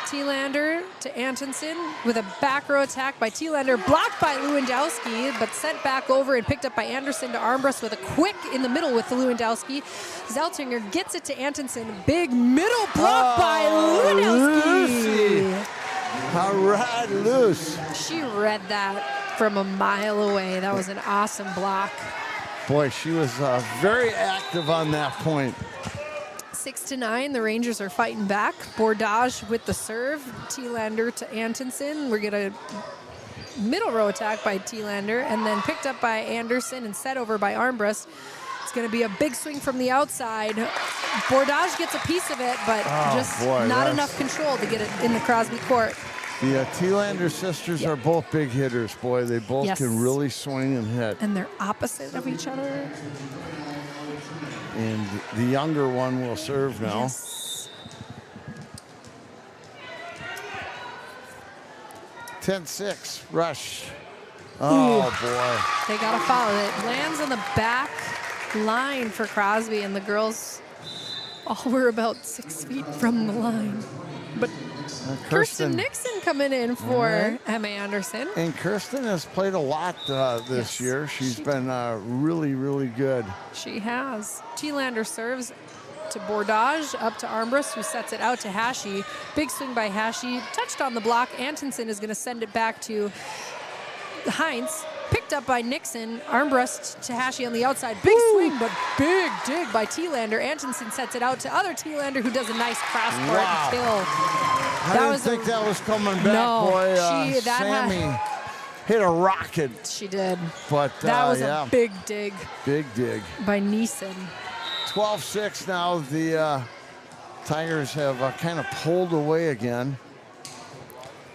D: Tielander to Antonsen with a back row attack by Tielander, blocked by Lewandowski, but sent back over and picked up by Anderson to Armbrust with a quick in the middle with Lewandowski. Zeltinger gets it to Antonsen, big middle block by Lewandowski.
E: All right, Luce.
D: She read that from a mile away. That was an awesome block.
E: Boy, she was very active on that point.
D: 6-9, the Rangers are fighting back. Bordage with the serve. Tielander to Antonsen. We're going to middle row attack by Tielander, and then picked up by Anderson and set over by Armbrust. It's going to be a big swing from the outside. Bordage gets a piece of it, but not enough control to get it in the Crosby court.
E: The Tielander sisters are both big hitters, boy. They both can really swing and hit.
D: And they're opposite of each other.
E: And the younger one will serve now.
D: Yes.
E: 10-6, rush. Oh, boy.
D: They got to follow it. Lands on the back line for Crosby, and the girls all were about 6 feet from the line. But Kirsten Nixon coming in for Emma Anderson.
E: And Kirsten has played a lot this year. She's been really, really good.
D: She has. Tielander serves to Bordage, up to Armbrust, who sets it out to Hashi. Big swing by Hashi. Touched on the block. Antonsen is going to send it back to Heinz. Picked up by Nixon. Armbrust to Hashi on the outside. Big swing, but big dig by Tielander. Antonsen sets it out to other Tielander, who does a nice cross-court kill.
E: I didn't think that was coming back, boy. Sammy hit a rocket.
D: She did.
E: But
D: that was a big dig.
E: Big dig.
D: By Neeson.
E: 12-6 now. The Tigers have kind of pulled away again.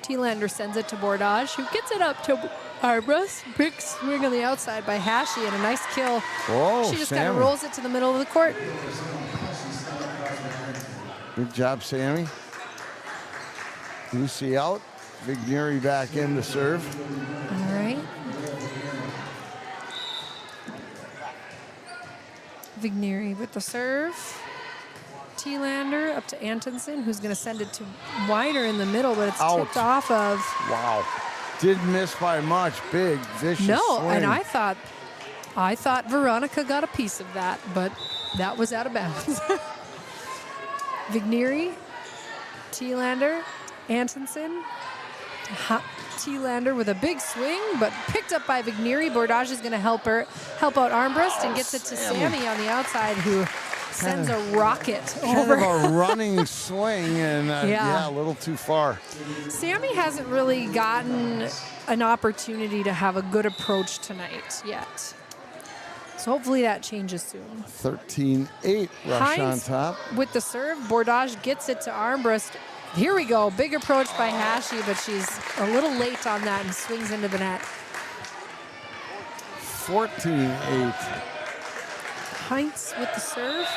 D: Tielander sends it to Bordage, who gets it up to Armbrust. Big swing on the outside by Hashi and a nice kill.
E: Oh,
D: she just kind of rolls it to the middle of the court.
E: Good job, Sammy. Lucy out. Vigneri back in to serve.
D: All right. Vigneri with the serve. Tielander up to Antonsen, who's going to send it to Wider in the middle, but it's tipped off of.
E: Wow. Didn't miss by much. Big, vicious swing.
D: And I thought Veronica got a piece of that, but that was out of bounds. Vigneri, Tielander, Antonsen. Tielander with a big swing, but picked up by Vigneri. Bordage is going to help out Armbrust and gets it to Sammy on the outside, who sends a rocket over.
E: Kind of a running swing, and a little too far.
D: Sammy hasn't really gotten an opportunity to have a good approach tonight yet. So hopefully that changes soon.
E: 13-8, rush
D: Heinz
E: on top.
D: With the serve, Bordage gets it to Armbrust. Here we go, big approach by Hashi, but she's a little late on that and swings into the net.
E: 14-8.
D: Heinz with the serve.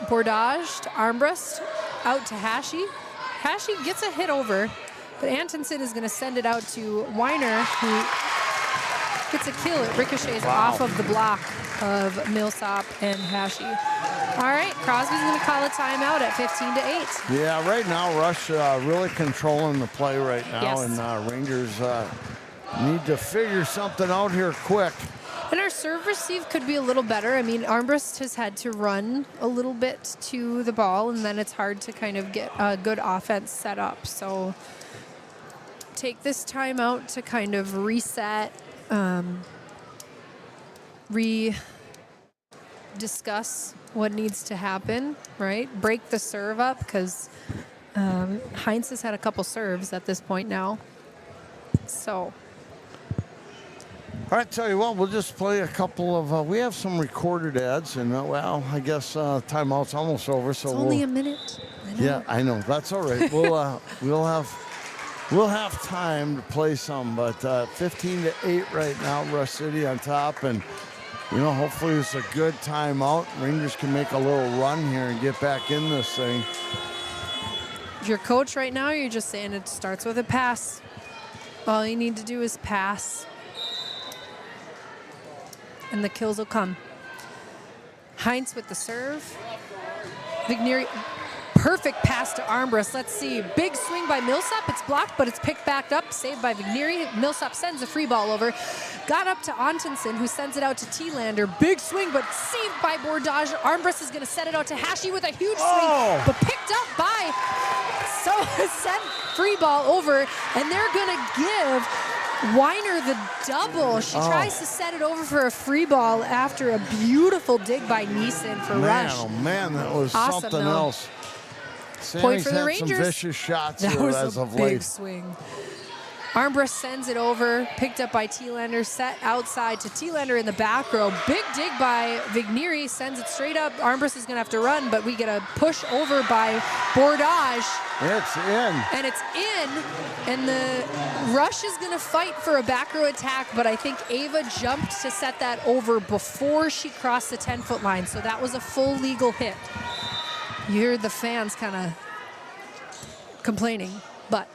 D: Bordage to Armbrust, out to Hashi. Hashi gets a hit over, but Antonsen is going to send it out to Weiner, who gets a kill. It ricochets off of the block of Millsap and Hashi. All right, Crosby's going to call a timeout at 15-8.
E: Yeah, right now, Rush really controlling the play right now, and Rangers need to figure something out here quick.
D: And our serve receive could be a little better. I mean, Armbrust has had to run a little bit to the ball, and then it's hard to kind of get a good offense set up. So take this timeout to kind of reset, discuss what needs to happen, right? Break the serve up, because Heinz has had a couple serves at this point now. So.
E: All right, tell you what, we'll just play a couple of, we have some recorded ads, and well, I guess timeout's almost over, so
D: It's only a minute. I know.
E: Yeah, I know. That's all right. We'll have time to play some, but 15-8 right now, Rush City on top, and hopefully it's a good timeout. Rangers can make a little run here and get back in this thing.
D: Your coach right now, you're just saying it starts with a pass. All you need to do is pass. And the kills will come. Heinz with the serve. Vigneri, perfect pass to Armbrust. Let's see. Big swing by Millsap. It's blocked, but it's picked back up. Saved by Vigneri. Millsap sends a free ball over. Got up to Antonsen, who sends it out to T-Lander. Big swing, but saved by Bordage. Armbrust is going to set it out to Hashi with a huge swing, but picked up by... So sent free ball over, and they're going to give Weiner the double. She tries to set it over for a free ball after a beautiful dig by Neeson for Rush.
E: Oh man, that was
D: Awesome,
E: something
D: though.
E: else.
D: Point
E: Sammy's
D: for the
E: had
D: Rangers.
E: some vicious shots
D: That
E: here
D: was
E: as
D: a
E: of
D: big
E: late.
D: swing. Armbrust sends it over, picked up by T-Lander, set outside to T-Lander in the back row. Big dig by Vigneri, sends it straight up. Armbrust is going to have to run, but we get a push over by Bordage.
E: It's in.
D: And it's in, and the Rush is going to fight for a back row attack, but I think Ava jumped to set that over before she crossed the 10-foot line, so that was a full legal hit. You hear the fans kind of complaining, but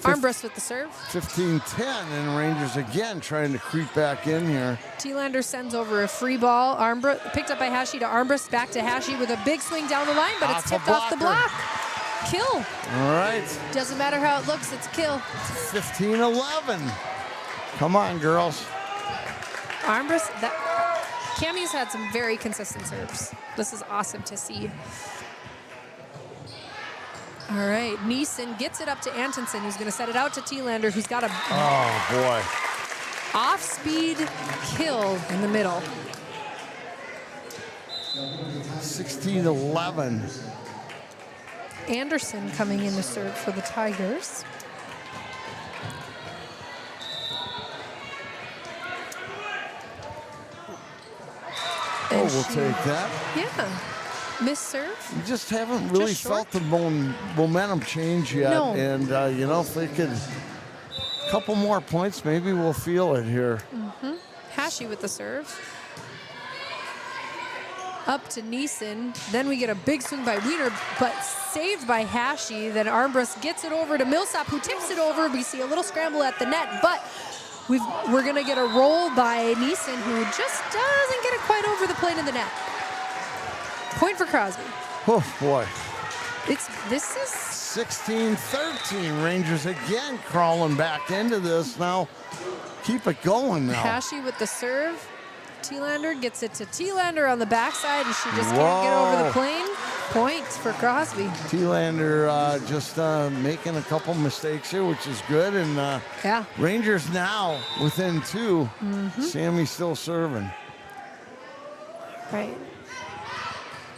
D: Armbrust with the serve.
E: 15-10, and Rangers again trying to creep back in here.
D: T-Lander sends over a free ball. Armbrust picked up by Hashi to Armbrust, back to Hashi with a big swing down the line, but it's tipped off the block. Kill.
E: All right.
D: Doesn't matter how it looks, it's kill.
E: 15-11. Come on, girls.
D: Armbrust, Cammy's had some very consistent serves. This is awesome to see. All right, Neeson gets it up to Antonsen, who's going to set it out to T-Lander, who's got a off-speed kill in the middle.
E: 16-11.
D: Anderson coming in to serve for the Tigers.
E: Oh, we'll take that.
D: Yeah. Miss serve.
E: We just haven't really felt the momentum change yet.
D: No.
E: And, if we could, a couple more points, maybe we'll feel it here.
D: Hashi with the serve. Up to Neeson. Then we get a big swing by Weiner, but saved by Hashi. Then Armbrust gets it over to Millsap, who tips it over. We see a little scramble at the net, but we're going to get a roll by Neeson, who just doesn't get it quite over the plane of the net. Point for Crosby.
E: Oh, boy.
D: This is
E: 16-13. Rangers again crawling back into this now. Keep it going now.
D: Hashi with the serve. T-Lander gets it to T-Lander on the backside, and she just can't get over the plane. Points for Crosby.
E: T-Lander just making a couple mistakes here, which is good. And Rangers now within two. Sammy's still serving.
D: Right.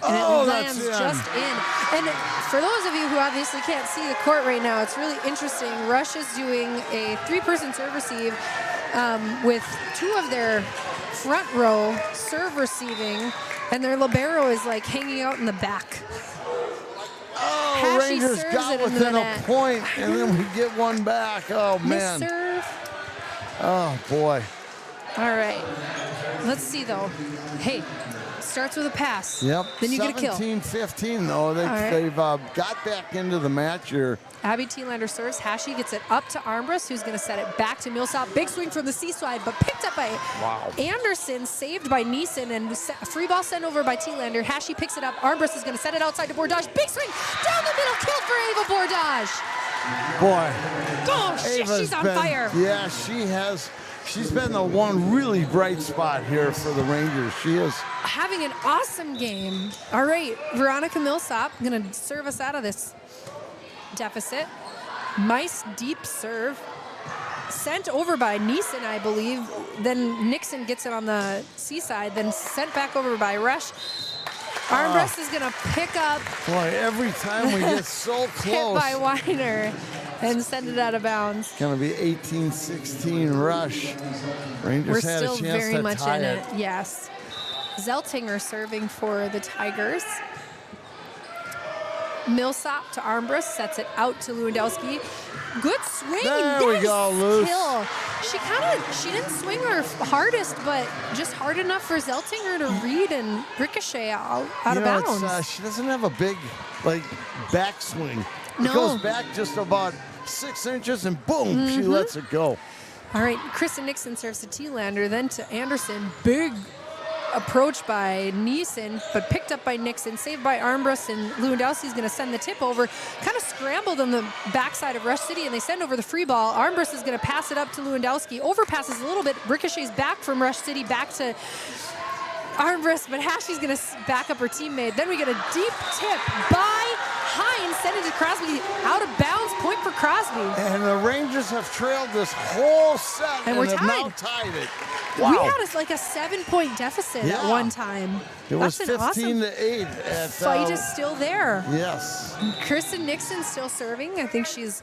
D: And it lands
E: that's
D: just in. And for those of you who obviously can't see the court right now, it's really interesting. Rush is doing a three-person serve receive with two of their front row serve receiving, and their libero is like hanging out in the back.
E: Oh,
D: Hashi
E: Rangers
D: serves
E: got
D: it into
E: within
D: the
E: a
D: net.
E: point, and then we get one back. Oh, man.
D: Miss serve.
E: Oh, boy.
D: All right. Let's see, though. Hey, starts with a pass.
E: Yep.
D: Then you get a kill.
E: 17-15, though. They've got back into the match here.
D: Abby T-Lander serves. Hashi gets it up to Armbrust, who's going to set it back to Millsap. Big swing from the seaside, but picked up by Anderson, saved by Neeson, and free ball sent over by T-Lander. Hashi picks it up. Armbrust is going to set it outside to Bordage. Big swing down the middle, killed for Ava Bordage.
E: Boy.
D: Oh, she's on fire.
E: Yeah, she has. She's been the one really bright spot here for the Rangers. She is
D: having an awesome game. All right, Veronica Millsap going to serve us out of this deficit. Nice deep serve. Sent over by Neeson, I believe. Then Nixon gets it on the seaside, then sent back over by Rush. Armbrust is going to pick up.
E: Boy, every time we get so close.
D: Hit by Weiner. and send it out of bounds.
E: It's going to be 18-16 Rush. Rangers
D: We're
E: had
D: still
E: a chance
D: very
E: to
D: much
E: tie
D: in
E: it.
D: it. Yes. Zeltinger serving for the Tigers. Millsap to Armbrust, sets it out to Lewandowski. Good swing.
E: There we go, loose.
D: Kill. She didn't swing her hardest, but just hard enough for Zeltinger to read and ricochet out of bounds.
E: She doesn't have a big backswing.
D: No.
E: It goes back just about 6 inches and boom, she lets it go.
D: All right, Kristen Nixon serves to T-Lander, then to Anderson. Big approach by Neeson, but picked up by Nixon, saved by Armbrust, and Lewandowski's going to send the tip over. Kind of scrambled on the backside of Rush City, and they send over the free ball. Armbrust is going to pass it up to Lewandowski. Overpasses a little bit, ricochets back from Rush City, back to Armbrust, but Hashi's going to back up her teammate. Then we get a deep tip by Hines, send it to Crosby, out of bounds, point for Crosby.
E: And the Rangers have trailed this whole set
D: And we're
E: have now
D: tied.
E: tied it. Wow.
D: We had like a 7-point deficit at one time.
E: It was
D: That's an
E: 15
D: awesome
E: to 8.
D: fight is still there.
E: Yes.
D: Kristen Nixon still serving. I think she's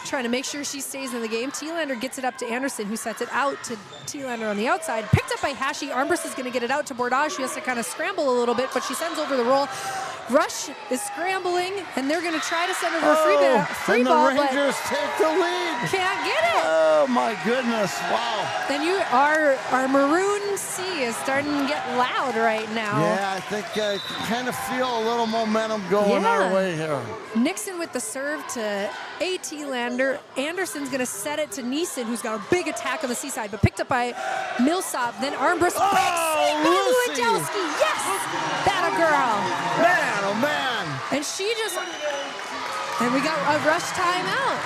D: trying to make sure she stays in the game. T-Lander gets it up to Anderson, who sets it out to T-Lander on the outside. Picked up by Hashi. Armbrust is going to get it out to Bordage, who has to kind of scramble a little bit, but she sends over the roll. Rush is scrambling, and they're going to try to send over a free ball,
E: and the Rangers take the lead.
D: Can't get it.
E: Oh, my goodness. Wow.
D: And our Maroon Sea is starting to get loud right now.
E: Yeah, I think I kind of feel a little momentum going our way here.
D: Nixon with the serve to A.T. Lander. Anderson's going to set it to Neeson, who's got a big attack on the seaside, but picked up by Millsap. Then Armbrust. Big swing by Lewandowski. Yes! That a girl.
E: Man, oh, man.
D: And she just... And we got a rush timeout.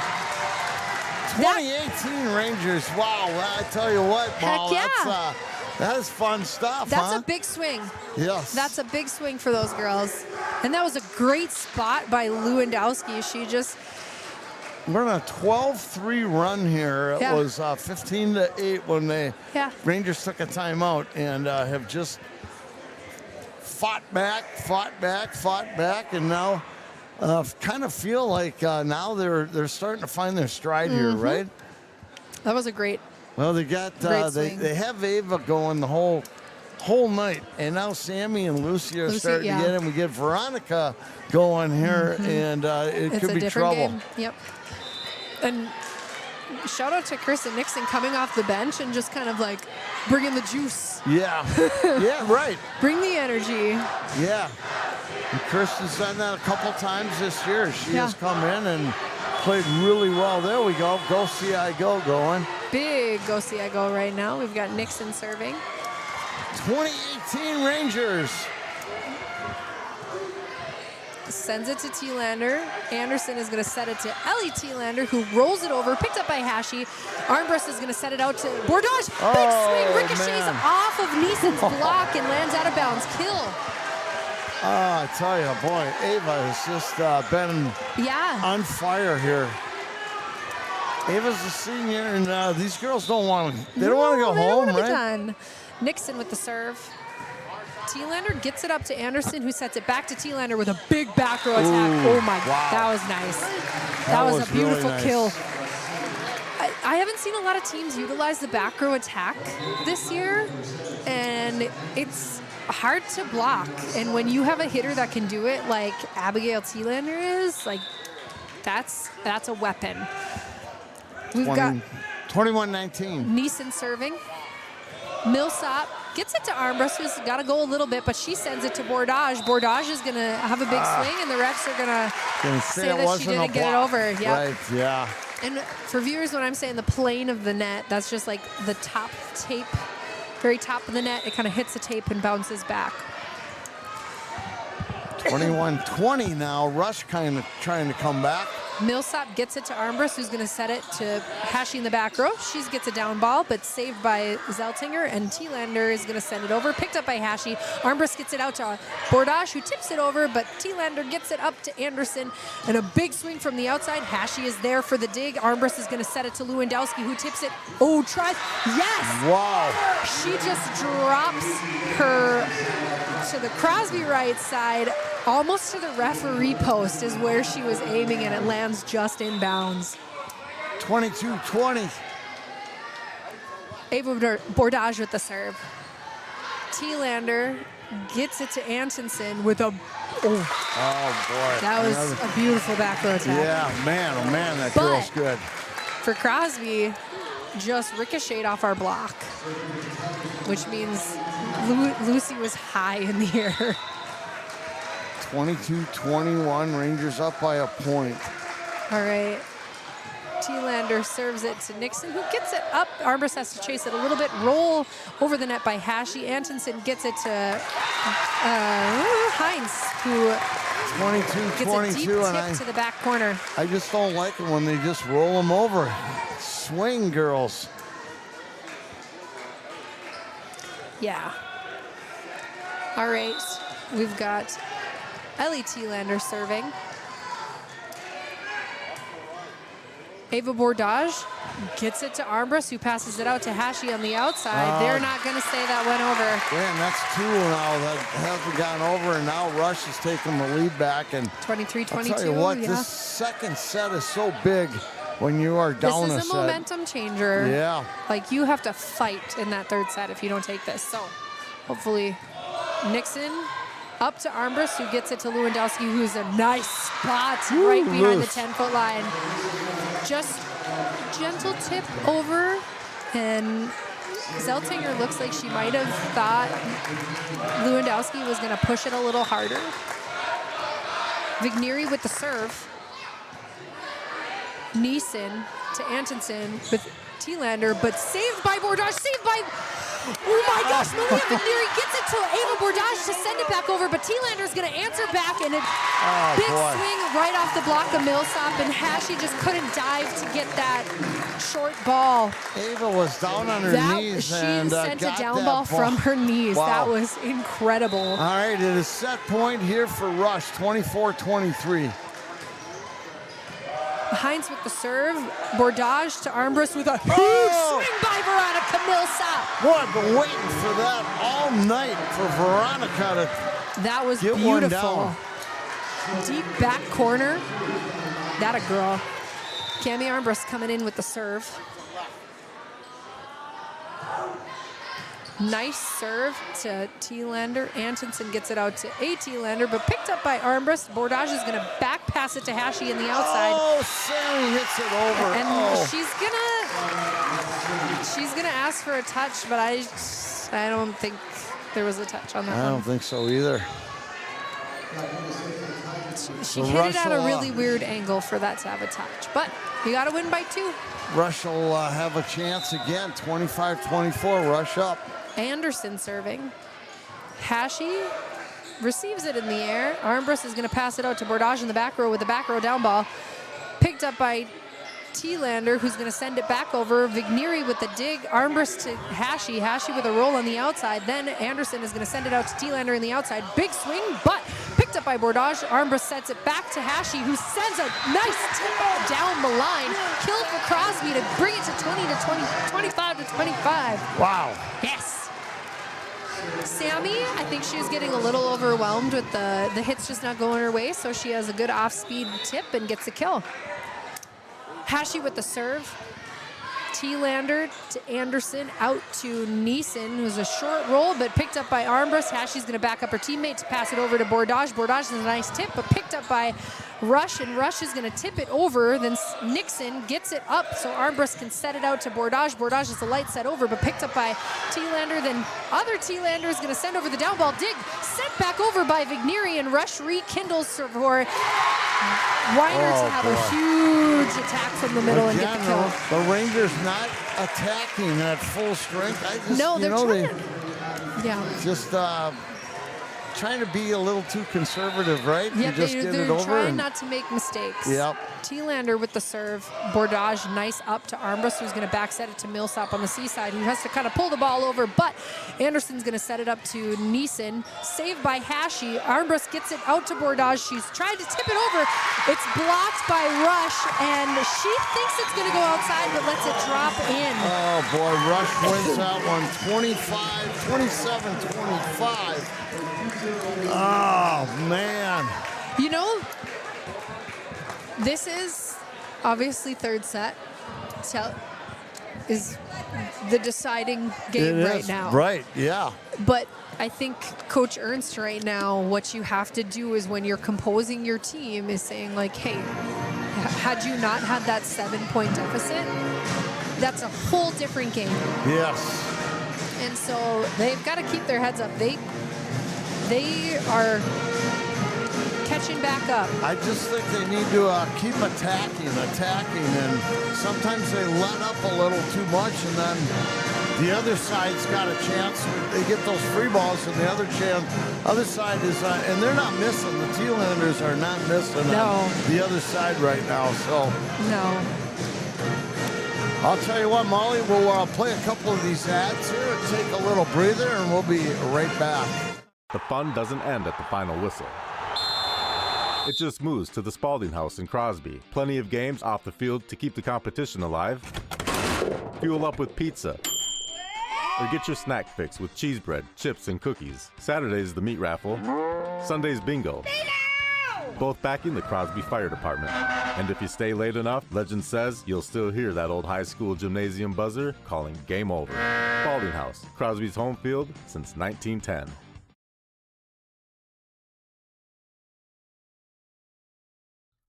E: 2018 Rangers. Wow, I tell you what, Paul,
D: yeah.
E: that's fun stuff,
D: That's a big swing.
E: Yes.
D: That's a big swing for those girls. And that was a great spot by Lewandowski. She just...
E: We're on a 12-3 run here. It was 15 to 8 when the Rangers took a timeout and have just fought back, and now kind of feel like now they're starting to find their stride here, right?
D: That was a great.
E: Well, they got they have Ava going the whole night, and now Sammy and Lucy are starting to get in. We get Veronica going here, and it could be trouble.
D: Game. Yep. And shout out to Kristen Nixon coming off the bench and just kind of like bringing the juice.
E: Yeah. Yeah, right.
D: Bring the energy.
E: Yeah. And Kristen's done that a couple times this year. She has come in and played really well. There we go. Go CI Go going.
D: Big Go CI Go right now. We've got Nixon serving.
E: 2018 Rangers.
D: Sends it to T-Lander. Anderson is going to set it to Ellie T-Lander, who rolls it over, picked up by Hashi. Armbrust is going to set it out to Bordage. Big swing, ricochets off of Neeson's block and lands out of bounds. Kill.
E: I tell you, boy, Ava has just been on fire here. Ava's a senior, and these girls don't want to. They don't want to go home, right?
D: Done. Nixon with the serve. T-Lander gets it up to Anderson, who sets it back to T-Lander with a big back row attack. Oh my, that was nice. That was a beautiful
E: really nice.
D: kill. I haven't seen a lot of teams utilize the back row attack this year, and it's hard to block. And when you have a hitter that can do it like Abigail T-Lander is, like, that's a weapon. We've got
E: 21-19.
D: Neeson serving. Millsap gets it to Armbrust, who's got to go a little bit, but she sends it to Bordage. Bordage is going to have a big swing, and the refs are going to say that she didn't get it over. Yep.
E: Right, yeah.
D: And for viewers, when I'm saying the plane of the net, that's just like the top tape, very top of the net. It kind of hits the tape and bounces back.
E: 21-20 now. Rush kind of trying to come back.
D: Millsap gets it to Armbrust, who's going to set it to Hashi in the back row. She gets a down ball, but saved by Zeltinger, and T-Lander is going to send it over. Picked up by Hashi. Armbrust gets it out to Bordage, who tips it over, but T-Lander gets it up to Anderson, and a big swing from the outside. Hashi is there for the dig. Armbrust is going to set it to Lewandowski, who tips it. Oh, tries. Yes!
E: Wow.
D: She just drops her to the Crosby right side. almost to the referee post is where she was aiming, and it lands just in bounds.
E: 22-20.
D: Ava Bordage with the serve. Thielander gets it to Antonsen with a,
E: Oh, boy.
D: that was a beautiful back row attack.
E: Yeah, man, oh, man, that
D: But-
E: girl's good.
D: For Crosby, just ricocheted off our block, which means Lucy was high in the air.
E: 22-21, Rangers up by a point.
D: All right. Thielander serves it to Nixon, who gets it up. Armbrust has to chase it a little bit. Roll over the net by Hashi. Antonsen gets it to Hines, who gets a deep
E: 22-22, and
D: tip to the back corner.
E: I just don't like it when they just roll them over. Swing, girls.
D: Yeah. All right. We've got Ellie Thielander serving. Ava Bordage gets it to Armbrust, who passes it out to Hashi on the outside. They're not going to say that went over.
E: Man, that's two now that hasn't gone over, and now Rush is taking the lead back. And
D: 23-22.
E: I'll tell you what,
D: yeah.
E: this second set is so big when you are down
D: This
E: a
D: is a
E: set.
D: momentum changer.
E: Yeah.
D: Like, you have to fight in that third set if you don't take this. So, hopefully, Nixon up to Armbrust, who gets it to Lewandowski, who's a nice spot right behind the 10-foot line. Just gentle tip over, and Zeltinger looks like she might have thought Lewandowski was going to push it a little harder. Vigneri with the serve. Neeson to Antonsen with Thielander, but saved by Bordage, saved by, oh my gosh, Maria Vigneri gets it to Ava Bordage to send it back over, but Thielander's gonna answer back, and a big swing right off the block of Millsop, and Hashi just couldn't dive to get that short ball.
E: Ava was down on her knees
D: She
E: and
D: sent a
E: got
D: down
E: that
D: ball from her knees.
E: Wow.
D: That was incredible.
E: All right, it is set point here for Rush, 24-23.
D: Hines with the serve. Bordage to Armbrust with a huge swing by Veronica Millsap.
E: Boy, I've been waiting for that all night for Veronica to
D: That was
E: get one
D: beautiful.
E: down.
D: Deep back corner. That a girl. Cami Armbrust coming in with the serve. Nice serve to Thielander. Antonsen gets it out to a Thielander, but picked up by Armbrust. Bordage is going to back pass it to Hashi in the outside.
E: Oh, Sammy hits it over.
D: And
E: oh.
D: she's gonna ask for a touch, but I don't think there was a touch on that
E: I
D: one.
E: don't think so either.
D: She hit it at a really weird angle for that to have a touch, but you got to win by 2.
E: Rush will have a chance again, 25-24, Rush up.
D: Anderson serving. Hashi receives it in the air. Armbrust is going to pass it out to Bordage in the back row with the back row down ball. Picked up by Thielander, who's going to send it back over. Vigneri with the dig. Armbrust to Hashi. Hashi with a roll on the outside. Then Anderson is going to send it out to Thielander in the outside. Big swing, but picked up by Bordage. Armbrust sets it back to Hashi, who sends a nice tip down the line. Kill for Crosby to bring it to 25-25.
E: Wow.
D: Yes. Sammy, I think she was getting a little overwhelmed with the hits just not going her way, so she has a good off-speed tip and gets a kill. Hashi with the serve. Thielander to Anderson, out to Neeson, who's a short roll, but picked up by Armbrust. Hashi's going to back up her teammate to pass it over to Bordage. Bordage is a nice tip, but picked up by Rush, and Rush is going to tip it over. Then Nixon gets it up so Armbrust can set it out to Bordage. Bordage is a light set over, but picked up by Thielander. Then other Thielander is going to send over the down ball. Dig sent back over by Vigneri, and Rush rekindles for Weiner to have a huge attack from the middle and get the kill.
E: The Rangers not attacking at full strength.
D: No, they're trying. Yeah.
E: Just trying to be a little too conservative, right?
D: Yeah,
E: just get
D: they're
E: it over
D: trying not to make mistakes.
E: Yep.
D: Thielander with the serve. Bordage nice up to Armbrust, who's going to back set it to Millsap on the seaside, who has to kind of pull the ball over, but Anderson's going to set it up to Neeson. Saved by Hashi. Armbrust gets it out to Bordage. She's tried to tip it over. It's blocked by Rush, and she thinks it's going to go outside, but lets it drop in.
E: Oh, boy, Rush wins that one 27-25. Oh, man.
D: You know, this is obviously third set. So is the deciding game right now.
E: Right, yeah.
D: But I think Coach Ernst right now, what you have to do is when you're composing your team is saying like, hey, had you not had that 7-point deficit, that's a whole different game.
E: Yes.
D: And so they've got to keep their heads up. They are catching back up.
E: I just think they need to keep attacking, and sometimes they let up a little too much, and then the other side's got a chance. They get those free balls, and the other side is, and they're not missing. The Tealanders are not missing on the other side right now. So
D: no.
E: I'll tell you what, Molly, we'll play a couple of these ads here, take a little breather, and we'll be right back.
G: The fun doesn't end at the final whistle. It just moves to the Spalding House in Crosby. Plenty of games off the field to keep the competition alive. Fuel up with pizza. Or get your snack fix with cheese bread, chips, and cookies. Saturday's the meat raffle. Sunday's bingo. Both backing the Crosby Fire Department. And if you stay late enough, legend says you'll still hear that old high school gymnasium buzzer calling game over. Spalding House, Crosby's home field since 1910.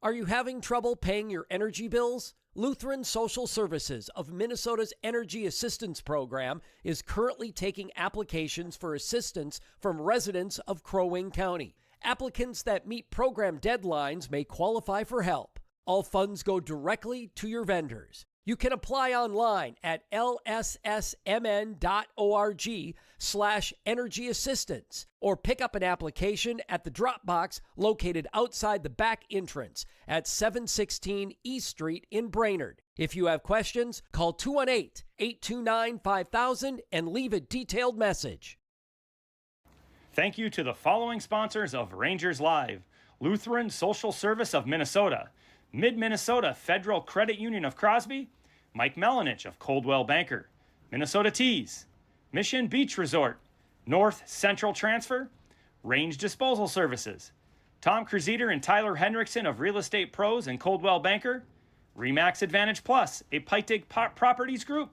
B: Are you having trouble paying your energy bills? Lutheran Social Services of Minnesota's Energy Assistance Program is currently taking applications for assistance from residents of Crow Wing County. Applicants that meet program deadlines may qualify for help. All funds go directly to your vendors. You can apply online at lssmn.org/energy assistance or pick up an application at the drop box located outside the back entrance at 716 East Street in Brainerd. If you have questions, call 218-829-5000 and leave a detailed message.
A: Thank you to the following sponsors of Rangers Live: Lutheran Social Service of Minnesota, Mid-Minnesota Federal Credit Union of Crosby, Mike Melanich of Coldwell Banker, Minnesota Tees, Mission Beach Resort, North Central Transfer, Range Disposal Services, Tom Kruziter and Tyler Hendrickson of Real Estate Pros and Coldwell Banker, Remax Advantage Plus, a Peitig Properties Group,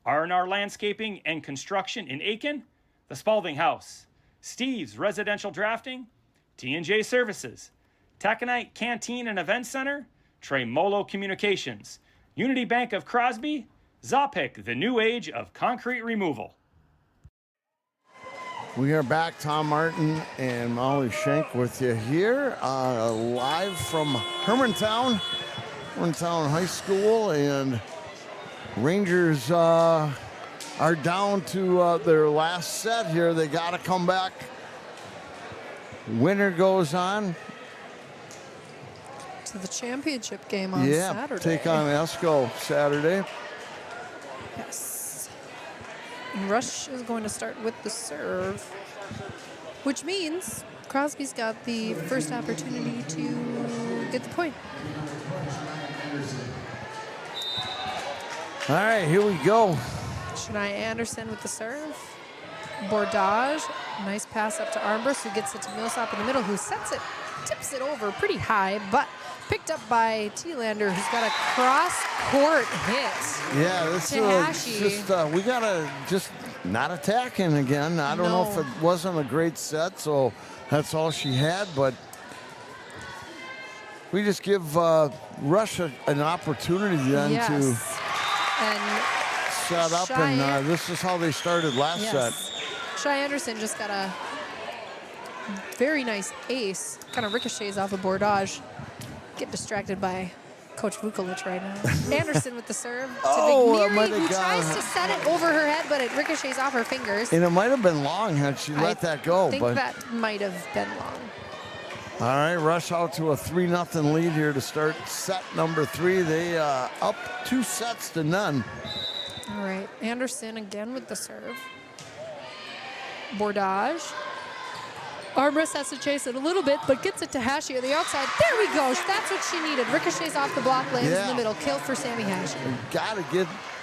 A: R&R Landscaping and Construction in Aiken, the Spalding House, Steve's Residential Drafting, T&J Services, Taconite Canteen and Event Center, Tremolo Communications, Unity Bank of Crosby, Zopik, the new age of concrete removal.
E: We are back, Tom Martin and Molly Schenk with you here, live from Hermantown High School, and Rangers are down to their last set here. They got to come back. Winner goes on
D: To the championship game on Saturday.
E: Take on Esco Saturday.
D: Yes. And Rush is going to start with the serve, which means Crosby's got the first opportunity to get the point.
E: All right, here we go.
D: Shania Anderson with the serve. Bordage, nice pass up to Armbrust, who gets it to Millsap in the middle, who sets it, tips it over pretty high, but picked up by Tealander, who's got a cross-court hit.
E: Yeah, this is just, we gotta just not attacking again. I don't know if it wasn't a great set, so that's all she had, but we just give Rush an opportunity then to set up, and this is how they started last set.
D: Shai Anderson just got a very nice ace, kind of ricochets off of Bordage. Get distracted by Coach Vukovic right now. Anderson with the serve to Vigneri, who tries to set it over her head, but it ricochets off her fingers.
E: And it might have been long had she let that go.
D: I think that might have been long.
E: All right, Rush out to a 3-0 lead here to start set number 3. They up 2-0.
D: All right, Anderson again with the serve. Bordage. Armbrust has to chase it a little bit, but gets it to Hashi on the outside. There we go. That's what she needed. Ricochets off the block, lands in the middle. Kill for Sammy Hashi.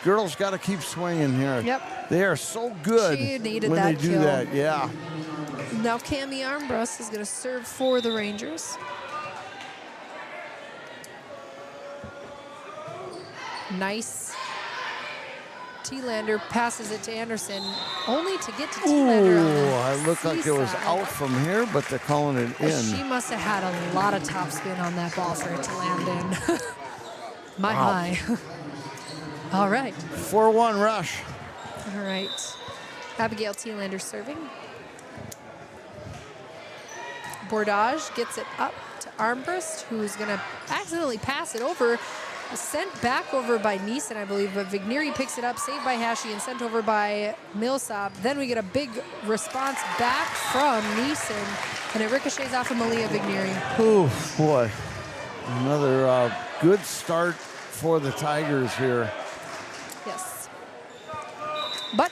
E: Girls got to keep swinging here.
D: Yep.
E: They are so good
D: she needed
E: when
D: that
E: they do
D: kill.
E: that. Yeah.
D: Now Cami Armbrust is going to serve for the Rangers. Nice. T-Lander passes it to Anderson, only to get to T-Lander on the
E: it looked like it was
D: seaside.
E: out from here, but they're calling it
D: She
E: in.
D: must have had a lot of topspin on that ball for it to land in. My. All right.
E: 4-1 Rush.
D: All right. Abigail T-Lander serving. Bordage gets it up to Armbrust, who's going to accidentally pass it over. Sent back over by Neeson, I believe, but Vigneri picks it up, saved by Hashi, and sent over by Millsap. Then we get a big response back from Neeson, and it ricochets off of Malia Vigneri.
E: Oh, boy. Another good start for the Tigers here.
D: Yes. But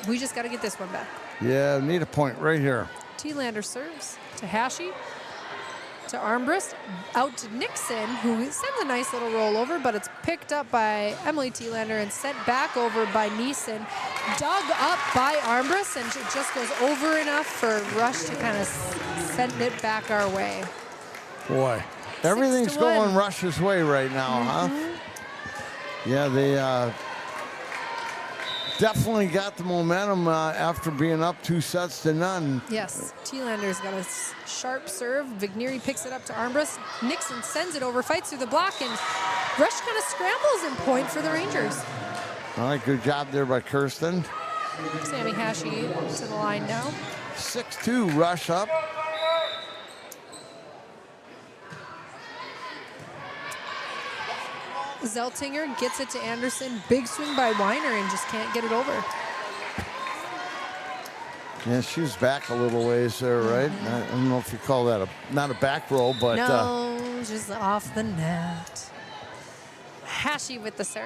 D: we just got to get this one back.
E: Yeah, need a point right here.
D: T-Lander serves to Hashi, to Armbrust, out to Nixon, who sends a nice little rollover, but it's picked up by Emily T-Lander and sent back over by Neeson, dug up by Armbrust, and it just goes over enough for Rush to kind of send it back our way.
E: Boy, everything's
D: 6-1.
E: going Rush's way right now, huh? Yeah, they definitely got the momentum after being up 2-0.
D: Yes, T-Lander's got a sharp serve. Vigneri picks it up to Armbrust. Nixon sends it over, fights through the block, and Rush kind of scrambles in point for the Rangers.
E: All right, good job there by Kirsten.
D: Sammy Hashi to the line now.
E: 6-2 Rush up.
D: Zeltinger gets it to Anderson. Big swing by Weiner and just can't get it over.
E: Yeah, she was back a little ways there, right? I don't know if you call that not a back roll, but
D: No, just off the net. Hashi with the serve.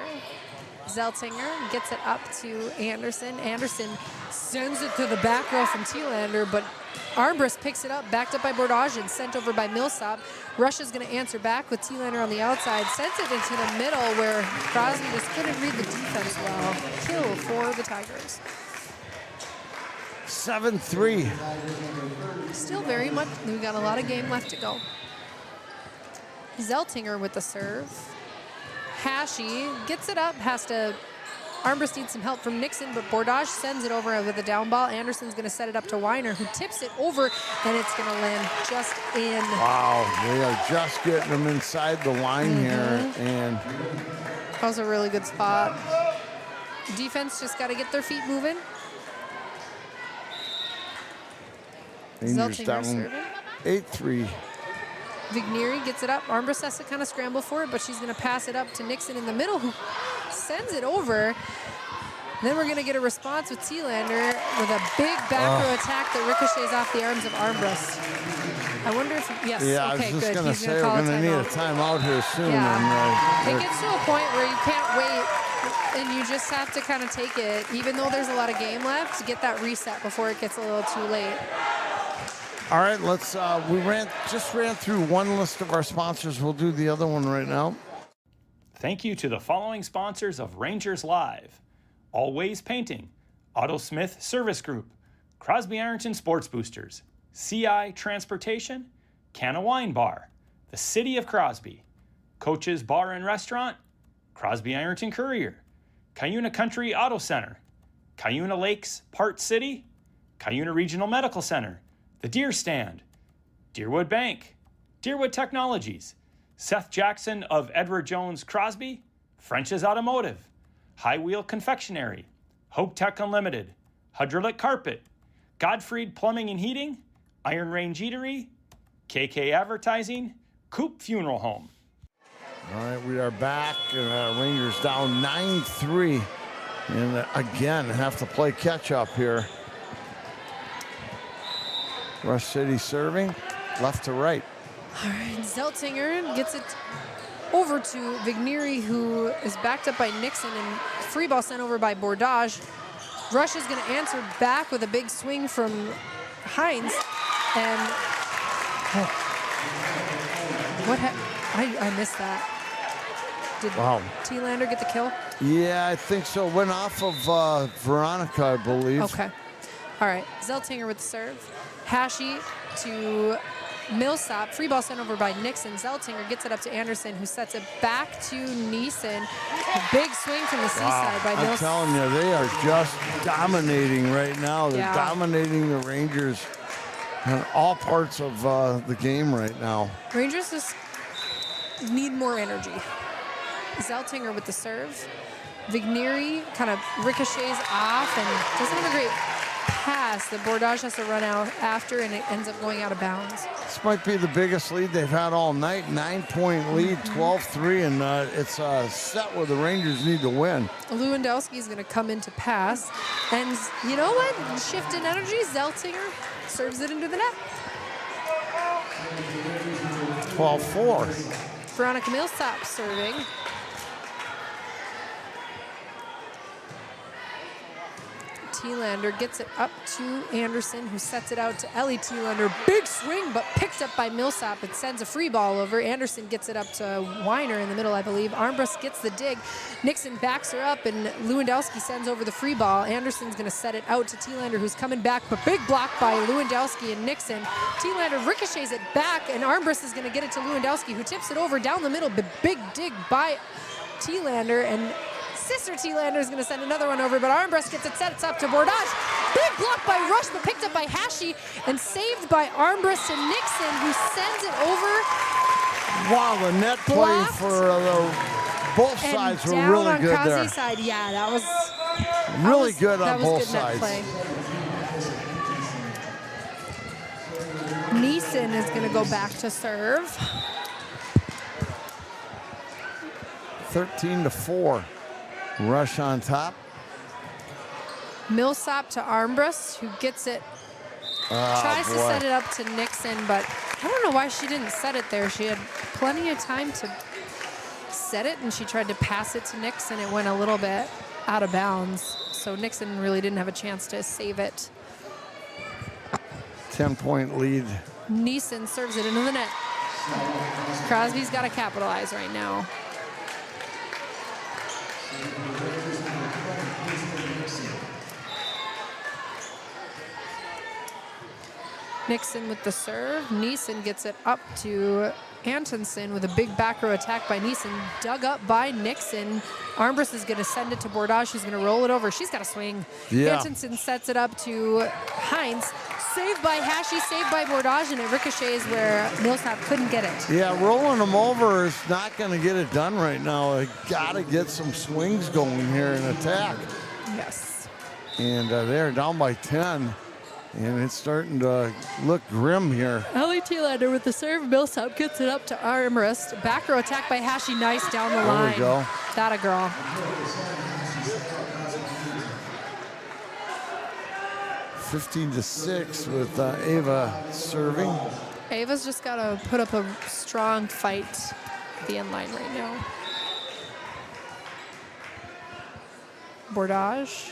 D: Zeltinger gets it up to Anderson. Anderson sends it to the back row from T-Lander, but Armbrust picks it up, backed up by Bordage and sent over by Millsap. Rush is going to answer back with T-Lander on the outside, sends it into the middle where Crosby just couldn't read the defense well. Kill for the Tigers.
E: 7-3.
D: Still very much, we've got a lot of game left to go. Zeltinger with the serve. Hashi gets it up, Armbrust needs some help from Nixon, but Bordage sends it over with a down ball. Anderson's going to set it up to Weiner, who tips it over, and it's going to land just in.
E: Wow, they are just getting them inside the line here, and
D: that was a really good spot. Defense just got to get their feet moving.
E: Rangers
D: Zeltinger
E: down
D: serving.
E: 8-3.
D: Vigneri gets it up. Armbrust has to kind of scramble for it, but she's going to pass it up to Nixon in the middle, who sends it over. Then we're going to get a response with T-Lander with a big back row attack that ricochets off the arms of Armbrust. I wonder if, yes,
E: Yeah,
D: okay,
E: I was just
D: good.
E: going to
D: He's
E: say
D: gonna
E: we're
D: call
E: going to need a timeout here soon.
D: Yeah.
E: And,
D: It gets to a point where you can't wait, and you just have to kind of take it, even though there's a lot of game left, to get that reset before it gets a little too late.
E: all right, let's. We just ran through one list of our sponsors. We'll do the other one right now.
A: Thank you to the following sponsors of Rangers Live: Always Painting, Otto Smith Service Group, Crosby Ironton Sports Boosters, CI Transportation, Canna Wine Bar, the City of Crosby, Coach's Bar and Restaurant, Crosby Ironton Courier, Cuyuna Country Auto Center, Cuyuna Lakes Part City, Cuyuna Regional Medical Center, The Deer Stand, Deerwood Bank, Deerwood Technologies, Seth Jackson of Edward Jones Crosby, French's Automotive, High Wheel Confectionery, Hope Tech Unlimited, Hydraulic Carpet, Godfried Plumbing and Heating, Iron Range Eatery, KK Advertising, Coop Funeral Home.
E: All right, we are back, and Rangers down 9-3. And again, have to play catch up here. Rush City serving, left to right.
D: All right, Zeltinger gets it over to Vigneri, who is backed up by Nixon, and free ball sent over by Bordage. Rush is going to answer back with a big swing from Hines, and I missed that. Did T-Lander get the kill?
E: Yeah, I think so. Went off of Veronica, I believe.
D: Okay. All right, Zeltinger with the serve. Hashi to Millsap. Free ball sent over by Nixon. Zeltinger gets it up to Anderson, who sets it back to Neeson. A big swing from the seaside by
E: I'm
D: Millsap.
E: telling you, they are just dominating right now. They're dominating the Rangers in all parts of the game right now.
D: Rangers just need more energy. Zeltinger with the serve. Vigneri kind of ricochets off and doesn't have a great pass that Bordage has to run out after, and it ends up going out of bounds.
E: This might be the biggest lead they've had all night. 9-point lead, 12-3, and it's a set where the Rangers need to win.
D: Lewandowski is going to come in to pass. And you know what? Shift in energy. Zeltinger serves it into the net.
E: 12-4.
D: Veronica Millsap serving. Thielander gets it up to Anderson, who sets it out to Ellie Thielander. Big swing, but picked up by Millsap. It sends a free ball over. Anderson gets it up to Weiner in the middle, I believe. Armbrust gets the dig. Nixon backs her up, and Lewandowski sends over the free ball. Anderson's going to set it out to Thielander, who's coming back, but big block by Lewandowski and Nixon. Thielander ricochets it back, and Armbrust is going to get it to Lewandowski, who tips it over down the middle. But big dig by Thielander, and Sister Thielander is going to send another one over, but Armbrust gets it set. It's up to Bordage. Big block by Rush, but picked up by Hashi and saved by Armbrust and Nixon, who sends it over.
E: Wow, the net play for both sides were really good there.
D: And down on Kazi's side, yeah, that was
E: really good on both sides.
D: Neeson is going to go back to serve.
E: 13-4. Rush on top.
D: Millsap to Armbrust, who gets it. Tries to set it up to Nixon, but I don't know why she didn't set it there. She had plenty of time to set it, and she tried to pass it to Nixon. It went a little bit out of bounds, so Nixon really didn't have a chance to save it.
E: 10-point lead.
D: Neeson serves it into the net. Crosby's got to capitalize right now. Nixon with the serve. Neeson gets it up to Antonsen with a big back row attack by Neeson. Dug up by Nixon. Armbrust is going to send it to Bordage. She's going to roll it over. She's got a swing.
E: Yeah.
D: Antonsen sets it up to Hines. Saved by Hashi, saved by Bordage, and it ricochets where Millsap couldn't get it.
E: Yeah, rolling them over is not going to get it done right now. They got to get some swings going here in attack.
D: Yes.
E: And they're down by 10. And it's starting to look grim here.
D: Ellie Thielander with the serve. Millsap gets it up to Armbrust. Back row attack by Hashi. Nice down the line.
E: There we go.
D: That a girl.
E: (15-6) with Ava serving.
D: Ava's just got to put up a strong fight at the end line right now. Bordage.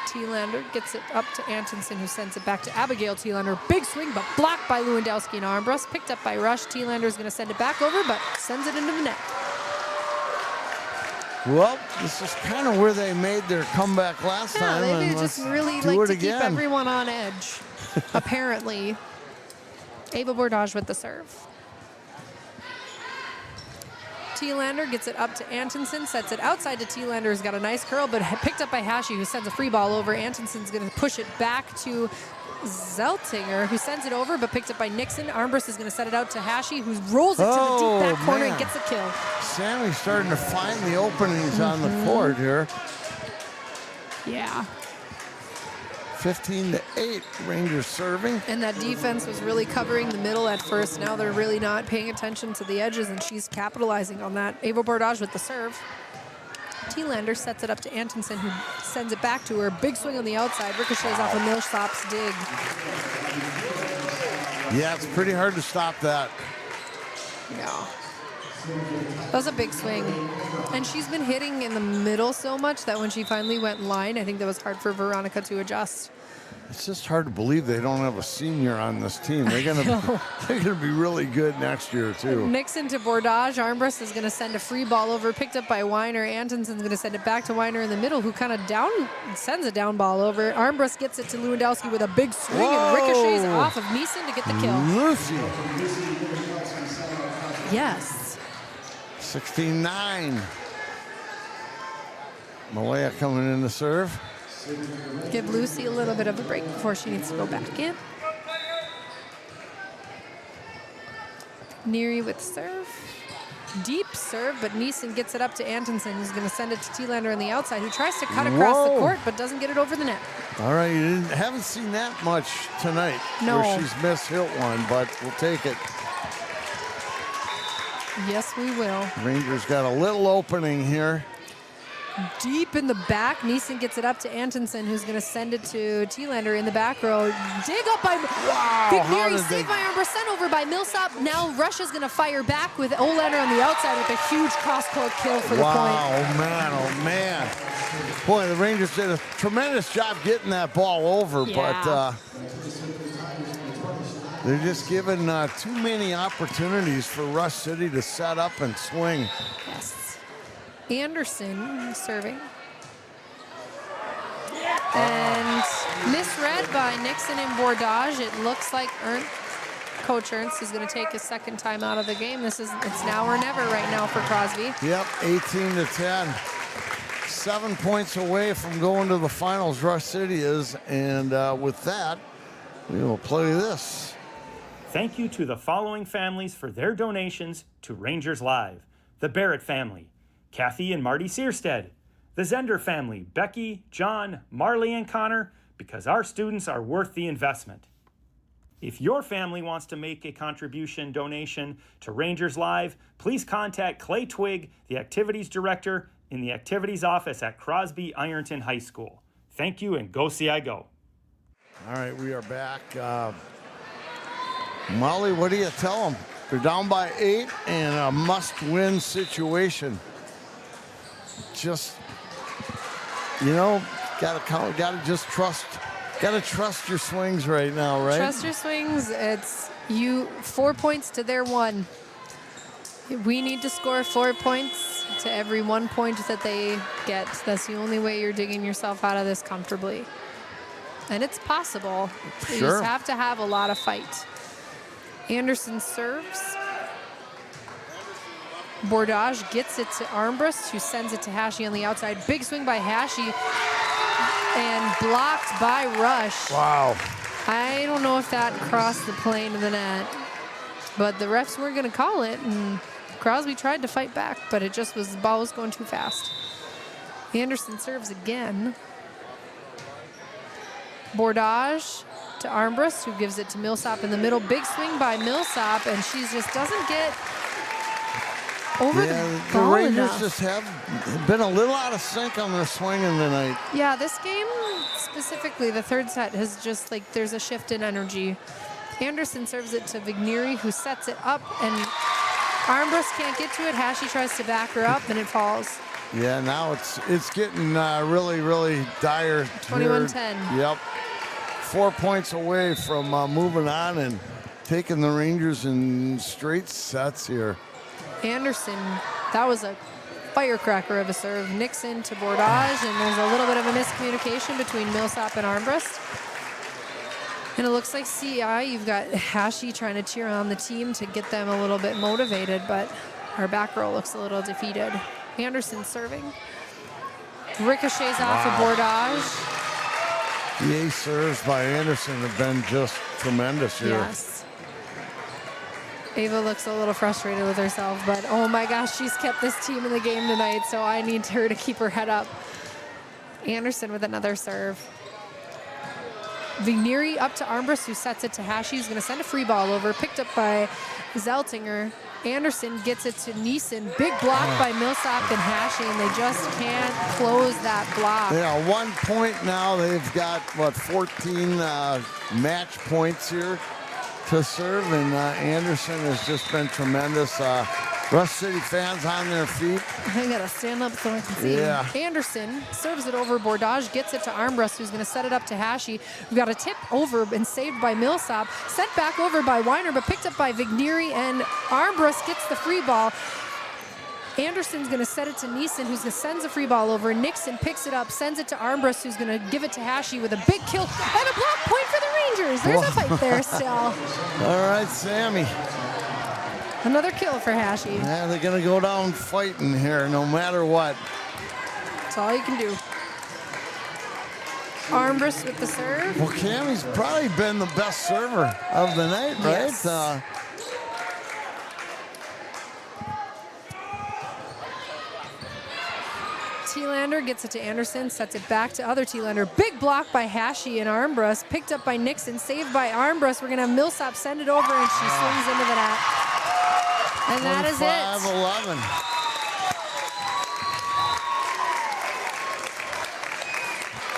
D: Thielander gets it up to Antonsen, who sends it back to Abigail Thielander. Big swing, but blocked by Lewandowski and Armbrust. Picked up by Rush. Thielander is going to send it back over, but sends it into the net.
E: Well, this is kind of where they made their comeback last time.
D: They
E: and
D: just really like to keep everyone on edge, apparently. Ava Bordage with the serve. Thielander gets it up to Antonsen, sets it outside to Thielander, who's got a nice curl, but picked up by Hashi, who sends a free ball over. Antonsen's going to push it back to Zeltinger, who sends it over, but picked up by Nixon. Armbrust is going to set it out to Hashi, who rolls it to the deep back corner and gets the kill.
E: Sammy's starting to find the openings on the court here.
D: Yeah.
E: 15-8, Rangers serving.
D: And that defense was really covering the middle at first. Now they're really not paying attention to the edges, and she's capitalizing on that. Ava Bordage with the serve. Thielander sets it up to Antonsen, who sends it back to her. Big swing on the outside. Ricochets off of Millsap's dig.
E: Yeah, it's pretty hard to stop that.
D: Yeah. That was a big swing. And she's been hitting in the middle so much that when she finally went line, I think that was hard for Veronica to adjust.
E: It's just hard to believe they don't have a senior on this team. They're gonna be really good next year too.
D: Nixon to Bordage. Armbrust is going to send a free ball over, picked up by Weiner. Antonson's going to send it back to Weiner in the middle, who kind of sends a down ball over. Armbrust gets it to Lewandowski with a big swing and ricochets off of Neeson to get the kill.
E: Lucy.
D: Yes.
E: 16-9. Malaya coming in to serve.
D: Give Lucy a little bit of a break before she needs to go back in. Neary with serve. Deep serve, but Neeson gets it up to Antonson, who's going to send it to Thielander on the outside, who tries to cut across the court, but doesn't get it over the net.
E: All right, haven't seen that much tonight.
D: No.
E: Where she's missed hit one, but we'll take it.
D: Yes, we will.
E: Rangers got a little opening here.
D: Deep in the back, Neeson gets it up to Antonson, who's going to send it to Thielander in the back row. Dig up by Vigneri, saved by Armbrust, sent over by Millsap. Now Russia's going to fire back with Olander on the outside with a huge cross-court kill for the point.
E: Oh man. Boy, the Rangers did a tremendous job getting that ball over, but they're just given too many opportunities for Rush City to set up and swing.
D: Yes. Anderson serving. And misread by Nixon and Bordage. It looks like Coach Ernst is going to take his second time out of the game. It's now or never right now for Crosby.
E: Yep, 18-10. 7 points away from going to the finals, Rush City is. And with that, we will play this.
A: Thank you to the following families for their donations to Rangers Live. The Barrett family, Kathy and Marty Searstead. The Zender family, Becky, John, Marley, and Connor, because our students are worth the investment. If your family wants to make a donation to Rangers Live, please contact Clay Twig, the activities director in the activities office at Crosby Ironton High School. Thank you, and go see I go.
E: All right, we are back. Molly, what do you tell them? They're down by 8 in a must-win situation. Just, gotta just trust your swings right now, right?
D: Trust your swings. It's 4 points to their 1. We need to score 4 points to every 1 point that they get. That's the only way you're digging yourself out of this comfortably. And it's possible.
E: Sure.
D: You just have to have a lot of fight. Anderson serves. Bordage gets it to Armbrust, who sends it to Hashi on the outside. Big swing by Hashi and blocked by Rush.
E: Wow.
D: I don't know if that crossed the plane of the net, but the refs weren't going to call it, and Crosby tried to fight back, but the ball was going too fast. Anderson serves again. Bordage to Armbrust, who gives it to Millsap in the middle. Big swing by Millsap, and she just doesn't get over the ball
E: Rangers
D: enough.
E: just have been a little out of sync on their swinging tonight.
D: Yeah, this game, specifically the third set, has just there's a shift in energy. Anderson serves it to Vigneri, who sets it up, and Armbrust can't get to it. Hashi tries to back her up, and it falls.
E: Yeah, now it's getting really, really dire.
D: 21-10.
E: Yep. 4 points away from moving on and taking the Rangers in straight sets here.
D: Anderson, that was a firecracker of a serve. Nixon to Bordage, and there's a little bit of a miscommunication between Millsap and Armbrust. And it looks like CI, you've got Hashi trying to cheer on the team to get them a little bit motivated, but our back row looks a little defeated. Anderson serving. Ricochets off of Bordage.
E: The ace serves by Anderson have been just tremendous here.
D: Yes. Ava looks a little frustrated with herself, but oh my gosh, she's kept this team in the game tonight, so I need her to keep her head up. Anderson with another serve. Vigneri up to Armbrust, who sets it to Hashi, who's going to send a free ball over, picked up by Zeltinger. Anderson gets it to Neeson. Big block by Millsap and Hashi, and they just can't close that block.
E: Yeah, 1 point now. They've got, 14 match points here to serve, and Anderson has just been tremendous. Rush City fans on their feet.
D: I gotta stand up so I can see.
E: Yeah.
D: Anderson serves it over. Bordage gets it to Armbrust, who's gonna set it up to Hashi. We've got a tip over and saved by Millsap. Sent back over by Weiner, but picked up by Vigneri, and Armbrust gets the free ball. Anderson's gonna set it to Neeson, who's gonna sends a free ball over. Nixon picks it up, sends it to Armbrust, who's gonna give it to Hashi with a big kill and a block point for the Rangers. There's a fight there still.
E: All right, Sammy.
D: Another kill for Hashi.
E: Yeah, they're gonna go down fighting here, no matter what.
D: That's all you can do. Armbrust with the serve.
E: Well, Cammie's probably been the best server of the night, right?
D: Yes. Thielander gets it to Anderson, sets it back to other Thielander. Big block by Hashi and Armbrust, picked up by Nixon, saved by Armbrust. We're gonna have Millsap send it over, and she swings into the net. And that is it.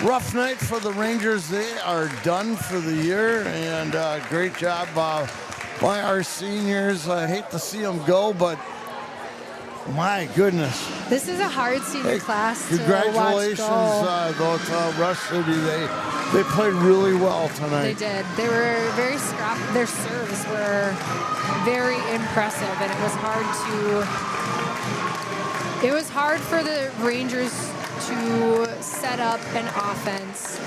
E: 25-11. Rough night for the Rangers. They are done for the year, and great job by our seniors. I hate to see them go, but my goodness.
D: This is a hard senior class to
E: Congratulations,
D: watch go.
E: though, to Rush City. They played really well tonight.
D: They did. They were very scrappy. Their serves were very impressive, and it was hard for the Rangers to set up an offense.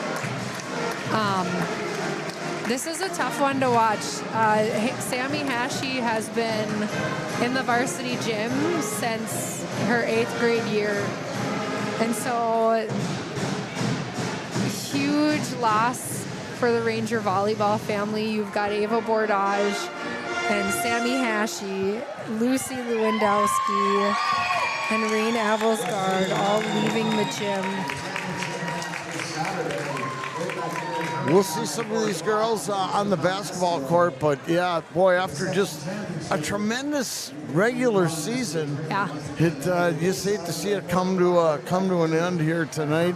D: This is a tough one to watch. Sammy Hashi has been in the varsity gym since her 8th grade year. And so, huge loss for the Ranger volleyball family. You've got Ava Bordage and Sammy Hashi, Lucy Lewandowski, and Reen Avelsgaard all leaving the gym.
E: We'll see some of these girls on the basketball court, but yeah, boy, after just a tremendous regular season, you just hate to see it come to an end here tonight.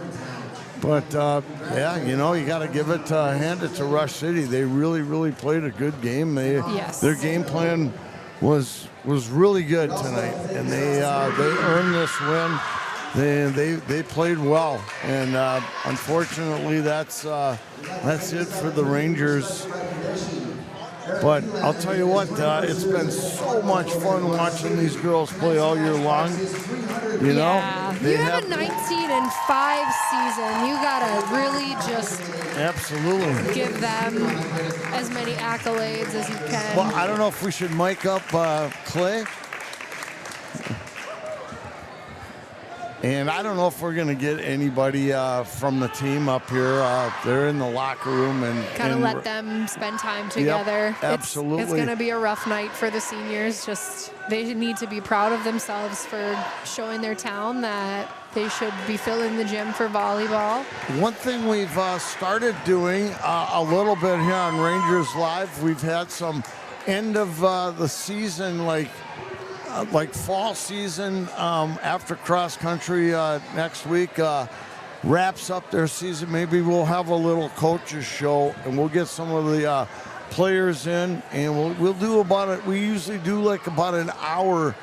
E: But yeah, you know, you got to hand it to Rush City. They really played a good game. Their game plan was really good tonight, and they earned this win. They played well, and unfortunately, that's it for the Rangers. But I'll tell you what, it's been so much fun watching these girls play all year long. You know,
D: you have a 19-5 season. You gotta really just
E: absolutely
D: give them as many accolades as you can.
E: Well, I don't know if we should mic up Clay. And I don't know if we're going to get anybody from the team up here. They're in the locker room and
D: kind of let them spend time together.
E: Yep, absolutely.
D: It's going to be a rough night for the seniors. Just they need to be proud of themselves for showing their town that they should be filling the gym for volleyball.
E: One thing we've started doing a little bit here on Rangers Live, we've had some end of the season, like fall season, after cross country next week wraps up their season. Maybe we'll have a little coaches show, and we'll get some of the players in, and we'll do we usually do like about an hour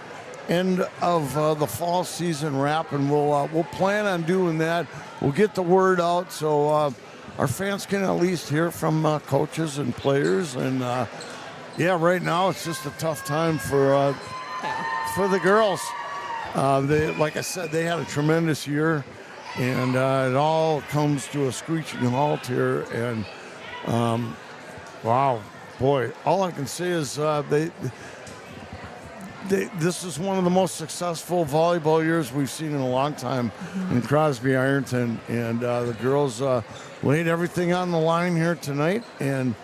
E: end of the fall season wrap, and we'll plan on doing that. We'll get the word out so our fans can at least hear from coaches and players. And yeah, right now it's just a tough time for the girls. Like I said, they had a tremendous year, and it all comes to a screeching halt here. And wow, boy, all I can say is this is one of the most successful volleyball years we've seen in a long time in Crosby Ironton, and the girls laid everything on the line here tonight. And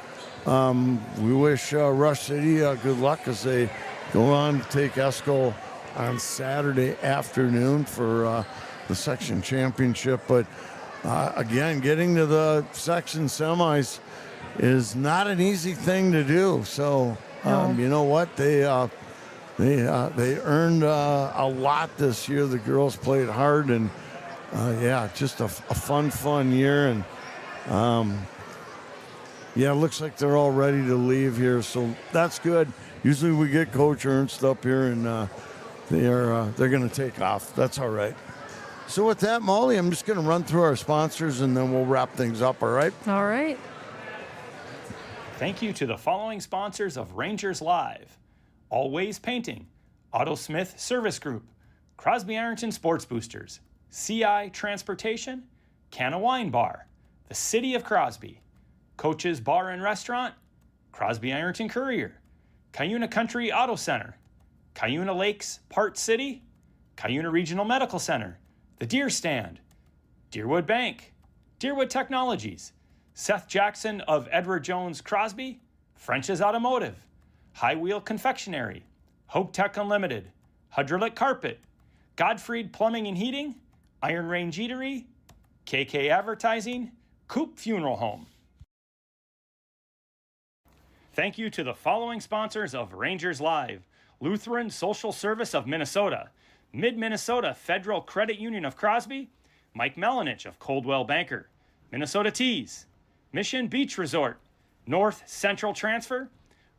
E: we wish Rush City good luck as they go on to take Esco on Saturday afternoon for the section championship. But again, getting to the section semis is not an easy thing to do. So you know what, they earned a lot this year. The girls played hard, and yeah, just a fun year. And yeah, it looks like they're all ready to leave here, so that's good. Usually we get Coach Ernst up here, and they're going to take off. That's all right. So with that, Molly, I'm just going to run through our sponsors, and then we'll wrap things up, all right?
D: All right.
A: Thank you to the following sponsors of Rangers Live: Always Painting, Otto Smith Service Group, Crosby Ironton Sports Boosters, CI Transportation, Canna Wine Bar, the City of Crosby, Coach's Bar and Restaurant, Crosby Ironton Courier, Cuyuna Country Auto Center, Cuyuna Lakes Part City, Cuyuna Regional Medical Center, The Deer Stand, Deerwood Bank, Deerwood Technologies, Seth Jackson of Edward Jones Crosby, French's Automotive, High Wheel Confectionery, Hope Tech Unlimited, Hudrilic Carpet, Godfried Plumbing and Heating, Iron Range Eatery, KK Advertising, Coop Funeral Home. Thank you to the following sponsors of Rangers Live: Lutheran Social Service of Minnesota, Mid-Minnesota Federal Credit Union of Crosby, Mike Melanich of Coldwell Banker, Minnesota Teas, Mission Beach Resort, North Central Transfer,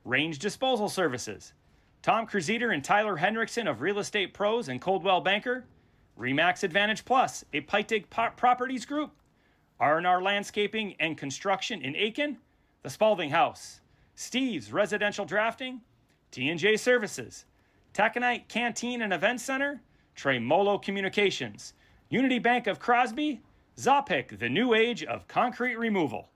A: Range Disposal Services, Tom Kruziter and Tyler Hendrickson of Real Estate Pros and Coldwell Banker, Remax Advantage Plus, a Peitig Properties Group, R&R Landscaping and Construction in Aiken, the Spalding House, Steve's Residential Drafting, T&J Services, Taconite Canteen and Event Center, Tremolo Communications, Unity Bank of Crosby, Zopic, the new age of concrete removal.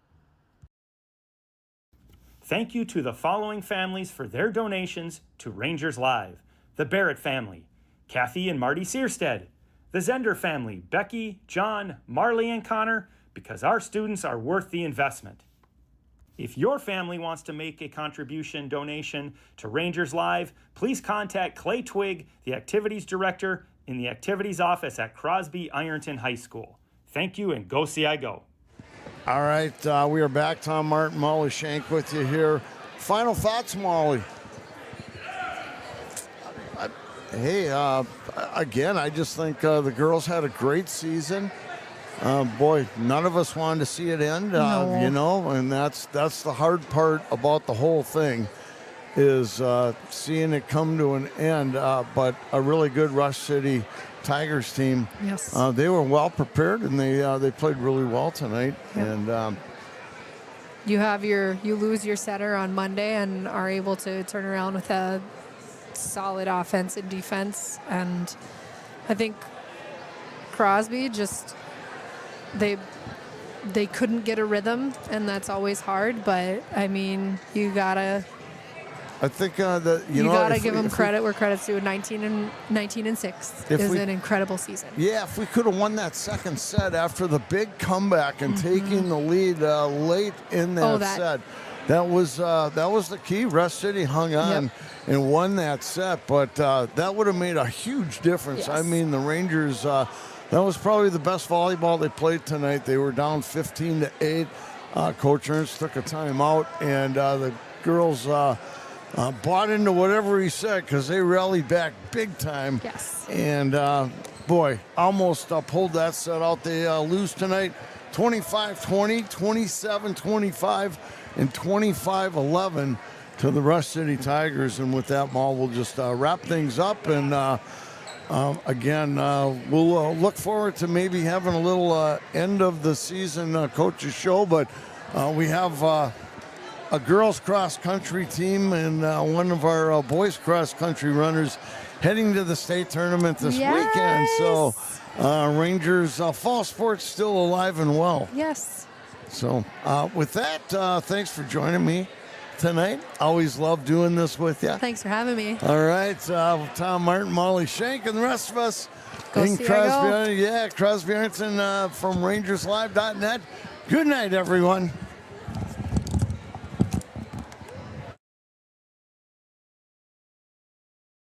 A: Thank you to the following families for their donations to Rangers Live: the Barrett family, Kathy and Marty Searstead; the Zender family, Becky, John, Marley, and Connor, because our students are worth the investment. If your family wants to make a contribution donation to Rangers Live, please contact Clay Twig, the activities director in the activities office at Crosby Ironton High School. Thank you, and go see I go.
E: All right, we are back. Tom Martin, Molly Shank with you here. Final thoughts, Molly? Again, I just think the girls had a great season. Boy, none of us wanted to see it end,
D: No.
E: you know, and that's the hard part about the whole thing is seeing it come to an end. But a really good Rush City Tigers team.
D: Yes.
E: They were well prepared, and they played really well tonight.
D: Yep.
E: And
D: You lose your setter on Monday and are able to turn around with a solid offense and defense. And I think Crosby just they couldn't get a rhythm, and that's always hard. But I mean,
E: I think that
D: you gotta give them credit where credit's due. 19 and 6 is an incredible season.
E: Yeah, if we could have won that second set after the big comeback and taking the lead late in that set, that was the key. Rush City hung on and won that set, but that would have made a huge difference.
D: Yes.
E: I mean, the Rangers, that was probably the best volleyball they played tonight. They were down 15-8. Coach Ernst took a timeout, and the girls bought into whatever he said because they rallied back big time.
D: Yes.
E: And, boy, almost pulled that set out. They lose tonight 25-20, 27-25, and 25-11 to the Rush City Tigers. And with that, Maul, we'll just wrap things up. And, again, we'll look forward to maybe having a little end of the season coaches show. But we have a girls cross country team and one of our boys cross country runners heading to the state tournament this weekend. So Rangers fall sports still alive and well.
D: Yes.
E: So with that, thanks for joining me tonight. Always love doing this with you.
D: Thanks for having me.
E: All right, Tom Martin, Molly Shank, and the rest of us in
D: see
E: Crosby. Crosby Ironton from RangersLive.net. Good night, everyone.